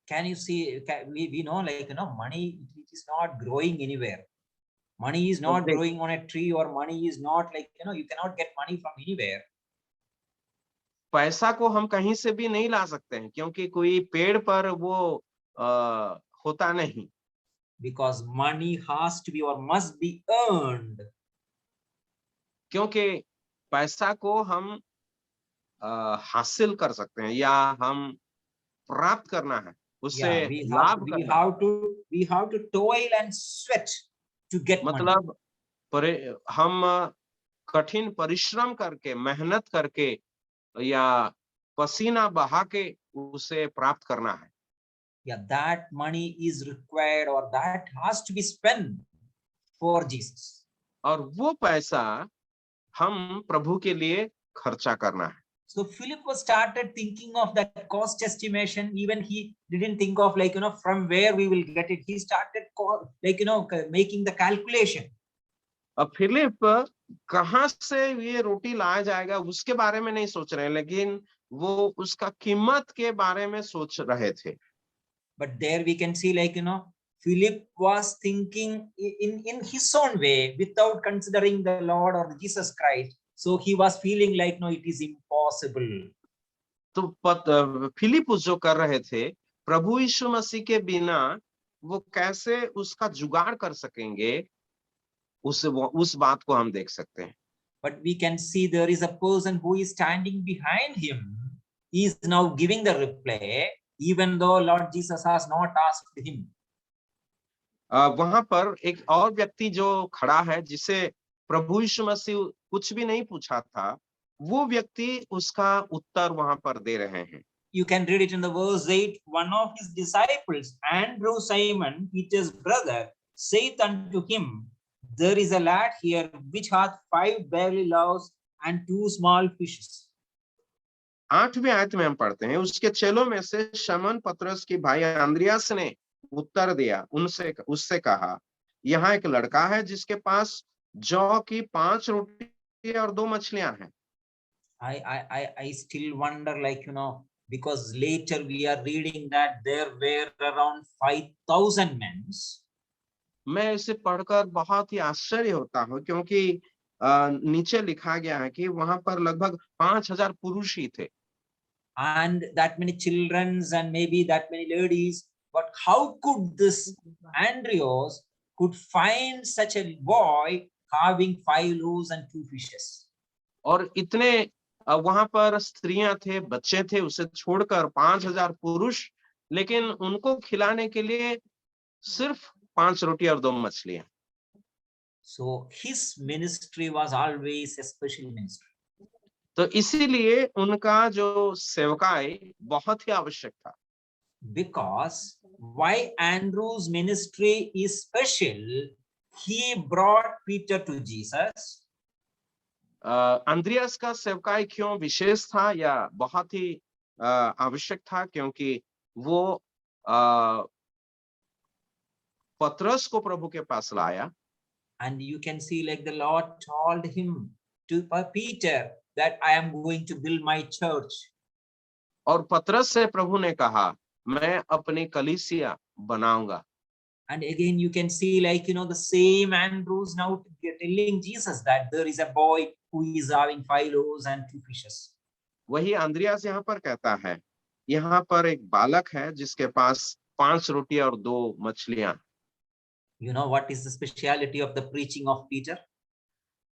Can you see, we know like, money, it is not growing anywhere. Money is not growing on a tree, or money is not like, you cannot get money from anywhere. पैसा को हम कहीं से भी नहीं ला सकते हैं, क्योंकि कोई पेड़ पर वो होता नहीं। Because money has to be or must be earned. क्योंकि पैसा को हम हासिल कर सकते हैं या हम प्राप्त करना है, उससे लाभ करना है। We have to toil and sweat to get मतलब हम कठिन परिश्रम करके, मेहनत करके या पसीना बहा के उसे प्राप्त करना है। Yeah, that money is required, or that has to be spent for Jesus. और वो पैसा हम प्रभु के लिए खर्चा करना है। So Philip was started thinking of that cost estimation. Even he didn't think of like, from where we will get it. He started like, making the calculation. अब फिलिप कहां से ये रोटी लाया जाएगा उसके बारे में नहीं सोच रहे, लेकिन वो उसका कीमत के बारे में सोच रहे थे। But there we can see like, Philip was thinking in his own way, without considering the Lord or Jesus Christ. So he was feeling like, no, it is impossible. तो फिलिपुस जो कर रहे थे, प्रभु यीशु मसीह के बिना वो कैसे उसका जुगाड़ कर सकेंगे, उस बात को हम देख सकते हैं। But we can see there is a person who is standing behind him. He is now giving the reply, even though Lord Jesus has not asked him. वहां पर एक और व्यक्ति जो खड़ा है, जिसे प्रभु यीशु मसीह कुछ भी नहीं पूछा था, वो व्यक्ति उसका उत्तर वहां पर दे रहे हैं। You can read it in the verse 8. One of his disciples, Andrew, Simon Peter's brother, saith unto him, there is a lad here which hath 5 barley loaves and 2 small fishes. 8वीं आयत में हम पढ़ते हैं, उसके चेलों में से शमौन पतरस की भाई अंद्रियास ने उत्तर दिया, उससे कहा, यहाँ एक लड़का है जिसके पास जौ की 5 रोटी और 2 मछलियां हैं। I still wonder, like, because later we are reading that there were around 5,000 men. मैं इसे पढ़कर बहुत ही आश्चर्य होता हूँ, क्योंकि नीचे लिखा गया है कि वहां पर लगभग 5,000 पुरुष ही थे। And that many children and maybe that many ladies but how could this Andreas could find such a boy having 5 loaves and 2 fishes? और इतने वहां पर स्त्रियां थे, बच्चे थे, उसे छोड़कर 5,000 पुरुष, लेकिन उनको खिलाने के लिए सिर्फ 5 रोटी और 2 मछलियां। So his ministry was always a special ministry. तो इसीलिए उनका जो सेवकाई बहुत ही आवश्यक था। Because why Andrew's ministry is special, he brought Peter to Jesus. Andreas का सेवकाई क्यों विशेष था या बहुत ही आवश्यक था, क्योंकि वो पतरस को प्रभु के पास लाया। And you can see like the Lord told him to Peter that I am going to build my church. और पतरस से प्रभु ने कहा, मैं अपनी कलीसिया बनाऊंगा। And again you can see like the same Andrews now telling Jesus that there is a boy who is having 5 loaves and 2 fishes. वही अंद्रियास यहाँ पर कहता है, यहाँ पर एक बालक है जिसके पास 5 रोटी और 2 मछलियां। You know what is the speciality of the preaching of Peter?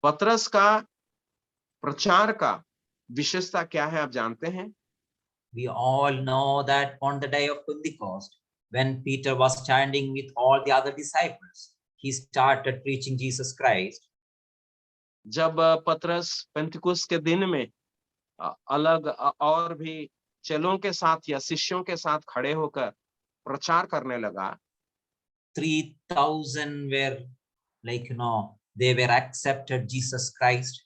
पतरस का प्रचार का विशेषता क्या है, आप जानते हैं? We all know that on the day of Pentecost, when Peter was standing with all the other disciples, he started preaching Jesus Christ. जब पतरस पेंतिकुस्त के दिन में अलग और भी चेलों के साथ या शिष्यों के साथ खड़े होकर प्रचार करने लगा, 3,000 were like they were accepted Jesus Christ.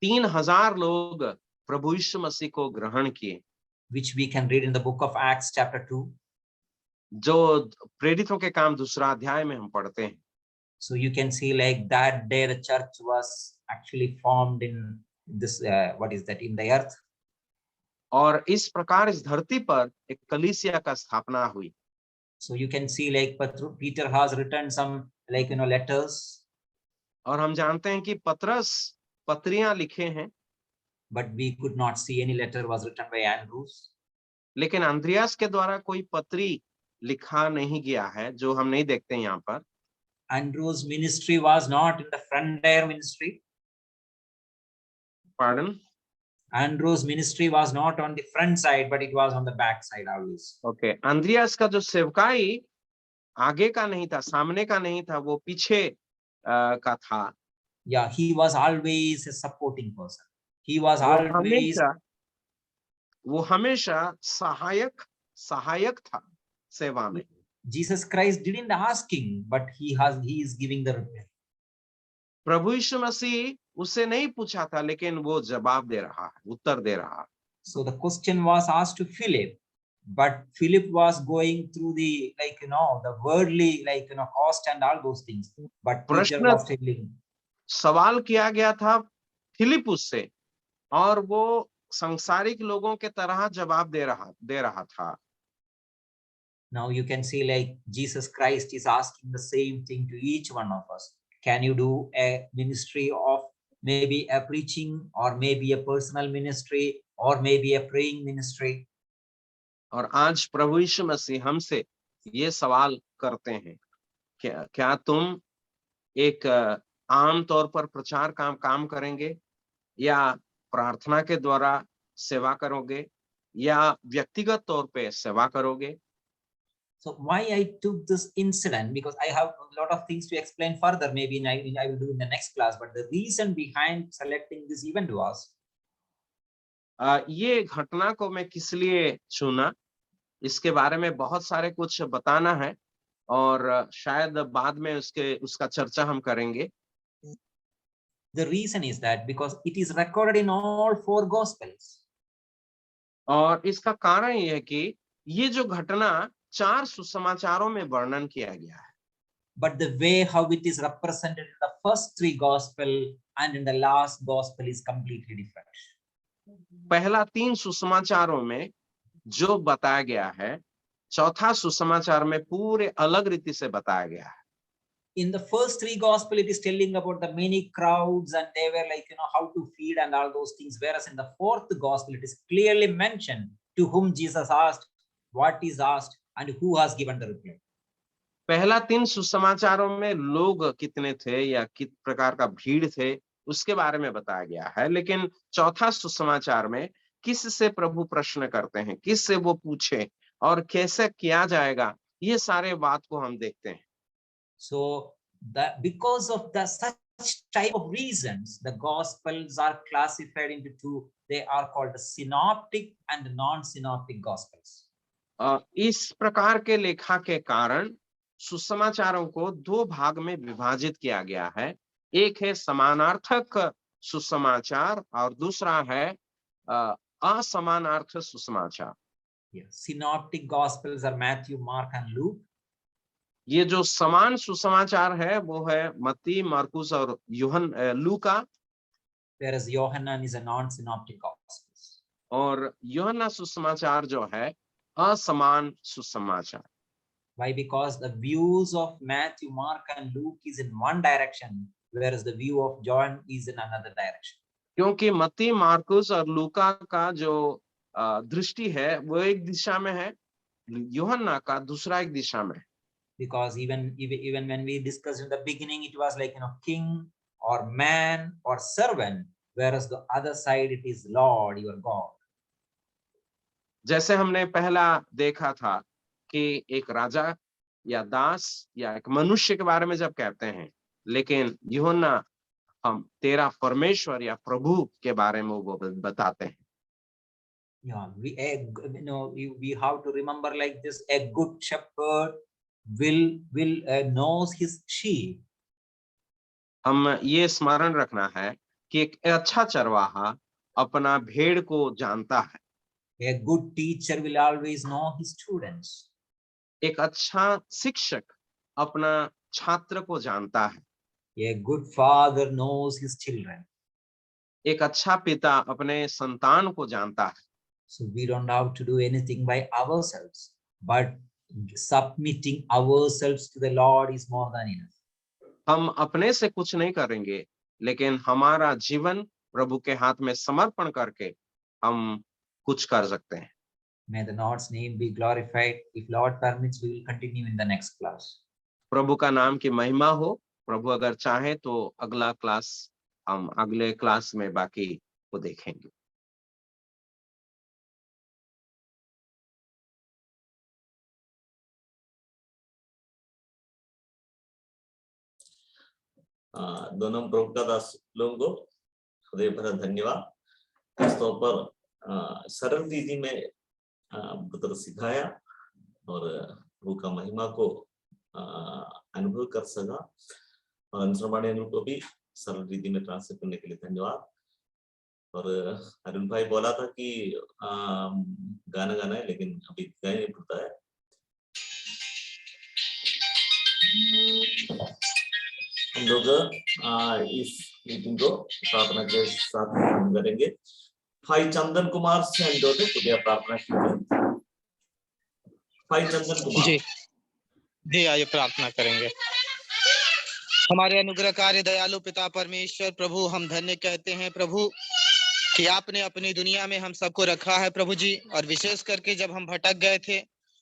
3,000 लोग प्रभु यीशु मसीह को ग्रहण किए, which we can read in the book of Acts chapter 2. जो प्रेरितों के काम 2 अध्याय में हम पढ़ते हैं। So you can see like that day the church was actually formed in this what is that, in the earth. और इस प्रकार इस धरती पर एक कलीसिया का स्थापना हुई। So you can see like Peter has written some like letters. और हम जानते हैं कि पतरस पत्रियां लिखे हैं, but we could not see any letter was written by Andrews. लेकिन अंद्रियास के द्वारा कोई पत्री लिखा नहीं गया है, जो हम नहीं देखते यहाँ पर। Andrews' ministry was not in the frontier ministry. Pardon? Andrews' ministry was not on the front side, but it was on the back side always. Okay. Andreas का जो सेवकाई आगे का नहीं था, सामने का नहीं था, वो पीछे का था। Yeah, he was always a supporting person. He was always. वो हमेशा सहायक था सेवा में। Jesus Christ didn't ask him, but he is giving the reply. प्रभु यीशु मसीह उससे नहीं पूछा था, लेकिन वो जवाब दे रहा है, उत्तर दे रहा है। So the question was asked to Philip, but Philip was going through the the worldly cost and all those things. But Peter was telling. सवाल किया गया था फिलिपुस से, और वो सांसारिक लोगों के तरह जवाब दे रहा था। Now you can see like Jesus Christ is asking the same thing to each one of us. Can you do a ministry of maybe a preaching, or maybe a personal ministry, or maybe a praying ministry? और आज प्रभु यीशु मसीह हमसे ये सवाल करते हैं, क्या तुम एक आम तौर पर प्रचार काम करेंगे, या प्रार्थना के द्वारा सेवा करोगे, या व्यक्तिगत तौर पे सेवा करोगे? So why I took this incident, because I have a lot of things to explain further, maybe I will do in the next class, but the reason behind selecting this event was ये घटना को मैं किस लिए चुना, इसके बारे में बहुत सारे कुछ बताना है, और शायद बाद में उसका चर्चा हम करेंगे। The reason is that because it is recorded in all 4 gospels. और इसका कारण ये है कि ये जो घटना 4 सुसमाचारों में वर्णन किया गया है। But the way how it is represented in the first 3 gospel and in the last gospel is completely different. पहला 3 सुसमाचारों में जो बताया गया है, चौथा सुसमाचार में पूरे अलग रीति से बताया गया है। In the first 3 gospel, it is telling about the many crowds and they were like, how to feed and all those things. Whereas in the 4th gospel, it is clearly mentioned to whom Jesus asked, what is asked, and who has given the reply. पहला 3 सुसमाचारों में लोग कितने थे या किस प्रकार का भीड़ थे उसके बारे में बताया गया है, लेकिन चौथा सुसमाचार में किस से प्रभु प्रश्न करते हैं, किस से वो पूछे और कैसे किया जाएगा, ये सारे बात को हम देखते हैं। So that because of the such type of reasons, the gospels are classified into two. They are called the synoptic and non-synoptic gospels. इस प्रकार के लेखा के कारण सुसमाचारों को 2 भाग में विभाजित किया गया है। एक है समानार्थक सुसमाचार और दूसरा है असमानार्थ सुसमाचार। Synoptic gospels are Matthew, Mark and Luke. ये जो समान सुसमाचार है वो है मत्ती, मरकुस और लूका, whereas Yohanan is a non-synoptic gospel. और यूहन्ना सुसमाचार जो है असमान सुसमाचार। Why? Because the views of Matthew, Mark and Luke is in one direction, whereas the view of John is in another direction. क्योंकि मत्ती, मार्कुस और लूका का जो दृष्टि है वो एक दिशा में है, यूहन्ना का दूसरा एक दिशा में है। Because even when we discussed in the beginning, it was like, king or man or servant, whereas the other side it is Lord your God. जैसे हमने पहला देखा था कि एक राजा या दास या एक मनुष्य के बारे में जब कहते हैं, लेकिन यूहन्ना हम तेरा परमेश्वर या प्रभु के बारे में वो बताते हैं। We have to remember like this: a good shepherd will knows his sheep. हम ये स्मरण रखना है कि एक अच्छा चरवाहा अपना भेड़ को जानता है। A good teacher will always know his students. एक अच्छा शिक्षक अपना छात्र को जानता है। A good father knows his children. एक अच्छा पिता अपने संतान को जानता है। So we don't have to do anything by ourselves, but submitting ourselves to the Lord is more than enough. हम अपने से कुछ नहीं करेंगे, लेकिन हमारा जीवन प्रभु के हाथ में समर्पण करके हम कुछ कर सकते हैं। May the Lord's name be glorified. If Lord permits, we will continue in the next class. प्रभु का नाम की महिमा हो। प्रभु अगर चाहे तो अगला क्लास हम अगले क्लास में बाकी को देखेंगे। दोनों प्रभु का दास लोगों को हृदय भरा धन्यवाद। इस तौर पर सरल रीति में पुत्र सिखाया और प्रभु का महिमा को अनुभव कर सका, और अनुश्रवाणी को भी सरल रीति में ट्रांसलेट करने के लिए धन्यवाद। और अरुण भाई बोला था कि गाना गाना है, लेकिन अभी गाना नहीं पड़ता है। हम लोग इस मीटिंग को प्रार्थना के साथ करेंगे। भाई चंदन कुमार से अनुरोध है, कृपया प्रार्थना कीजिए। भाई चंदन कुमार जी आइए प्रार्थना करेंगे। हमारे अनुग्रहकारी दयालु पिता परमेश्वर प्रभु, हम धन्य कहते हैं प्रभु कि आपने अपनी दुनिया में हम सबको रखा है प्रभु जी, और विशेष करके जब हम भटक गए थे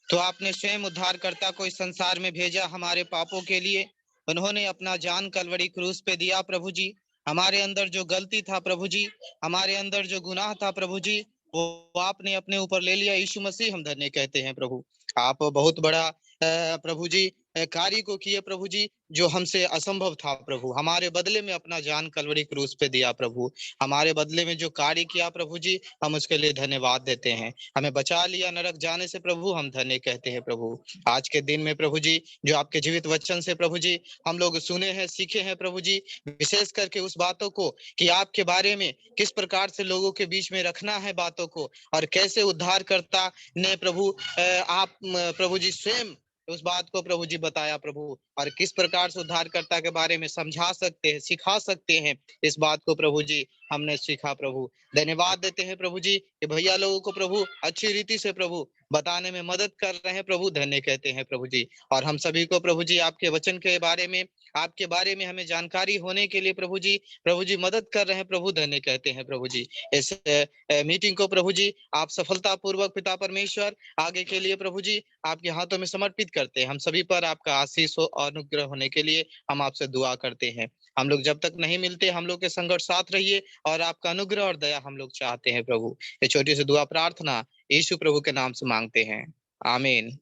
तो आपने स्वयं उद्धारकर्ता को इस संसार में भेजा हमारे पापों के लिए। उन्होंने अपना जान कलवरी क्रूस पे दिया प्रभु जी। हमारे अंदर जो गलती था प्रभु जी, हमारे अंदर जो गुनाह था प्रभु जी, वो आपने अपने ऊपर ले लिया। यीशु मसीह, हम धन्य कहते हैं प्रभु। आप बहुत बड़ा प्रभु जी कार्य को किए प्रभु जी, जो हमसे असंभव था प्रभु। हमारे बदले में अपना जान कलवरी क्रूस पे दिया प्रभु। हमारे बदले में जो कार्य किया प्रभु जी, हम उसके लिए धन्यवाद देते हैं। हमें बचा लिया नरक जाने से प्रभु, हम धन्य कहते हैं प्रभु। आज के दिन में प्रभु जी, जो आपके जीवित वचन से प्रभु जी हम लोग सुने हैं, सीखे हैं प्रभु जी, विशेष करके उस बातों को कि आपके बारे में किस प्रकार से लोगों के बीच में रखना है बातों को, और कैसे उद्धारकर्ता ने प्रभु आप प्रभु जी स्वयं उस बात को प्रभु जी बताया प्रभु, और किस प्रकार से उद्धारकर्ता के बारे में समझा सकते हैं, सिखा सकते हैं, इस बात को प्रभु जी हमने सीखा प्रभु। धन्यवाद देते हैं प्रभु जी कि भैया लोगों को प्रभु अच्छी रीति से प्रभु बताने में मदद कर रहे हैं प्रभु। धन्य कहते हैं प्रभु जी। और हम सभी को प्रभु जी आपके वचन के बारे में आपके बारे में हमें जानकारी होने के लिए प्रभु जी मदद कर रहे हैं। प्रभु धन्य कहते हैं प्रभु जी। इस मीटिंग को प्रभु जी आप सफलतापूर्वक पिता परमेश्वर आगे के लिए प्रभु जी आपके हाथों में समर्पित करते हैं। हम सभी पर आपका आशीष हो और अनुग्रह होने के लिए हम आपसे दुआ करते हैं। हम लोग जब तक नहीं मिलते हम लोग के संगत साथ रहिए और आपका अनुग्रह और दया हम लोग चाहते हैं प्रभु। ये छोटी सी दुआ प्रार्थना यीशु प्रभु के नाम से मांगते हैं, आमीन।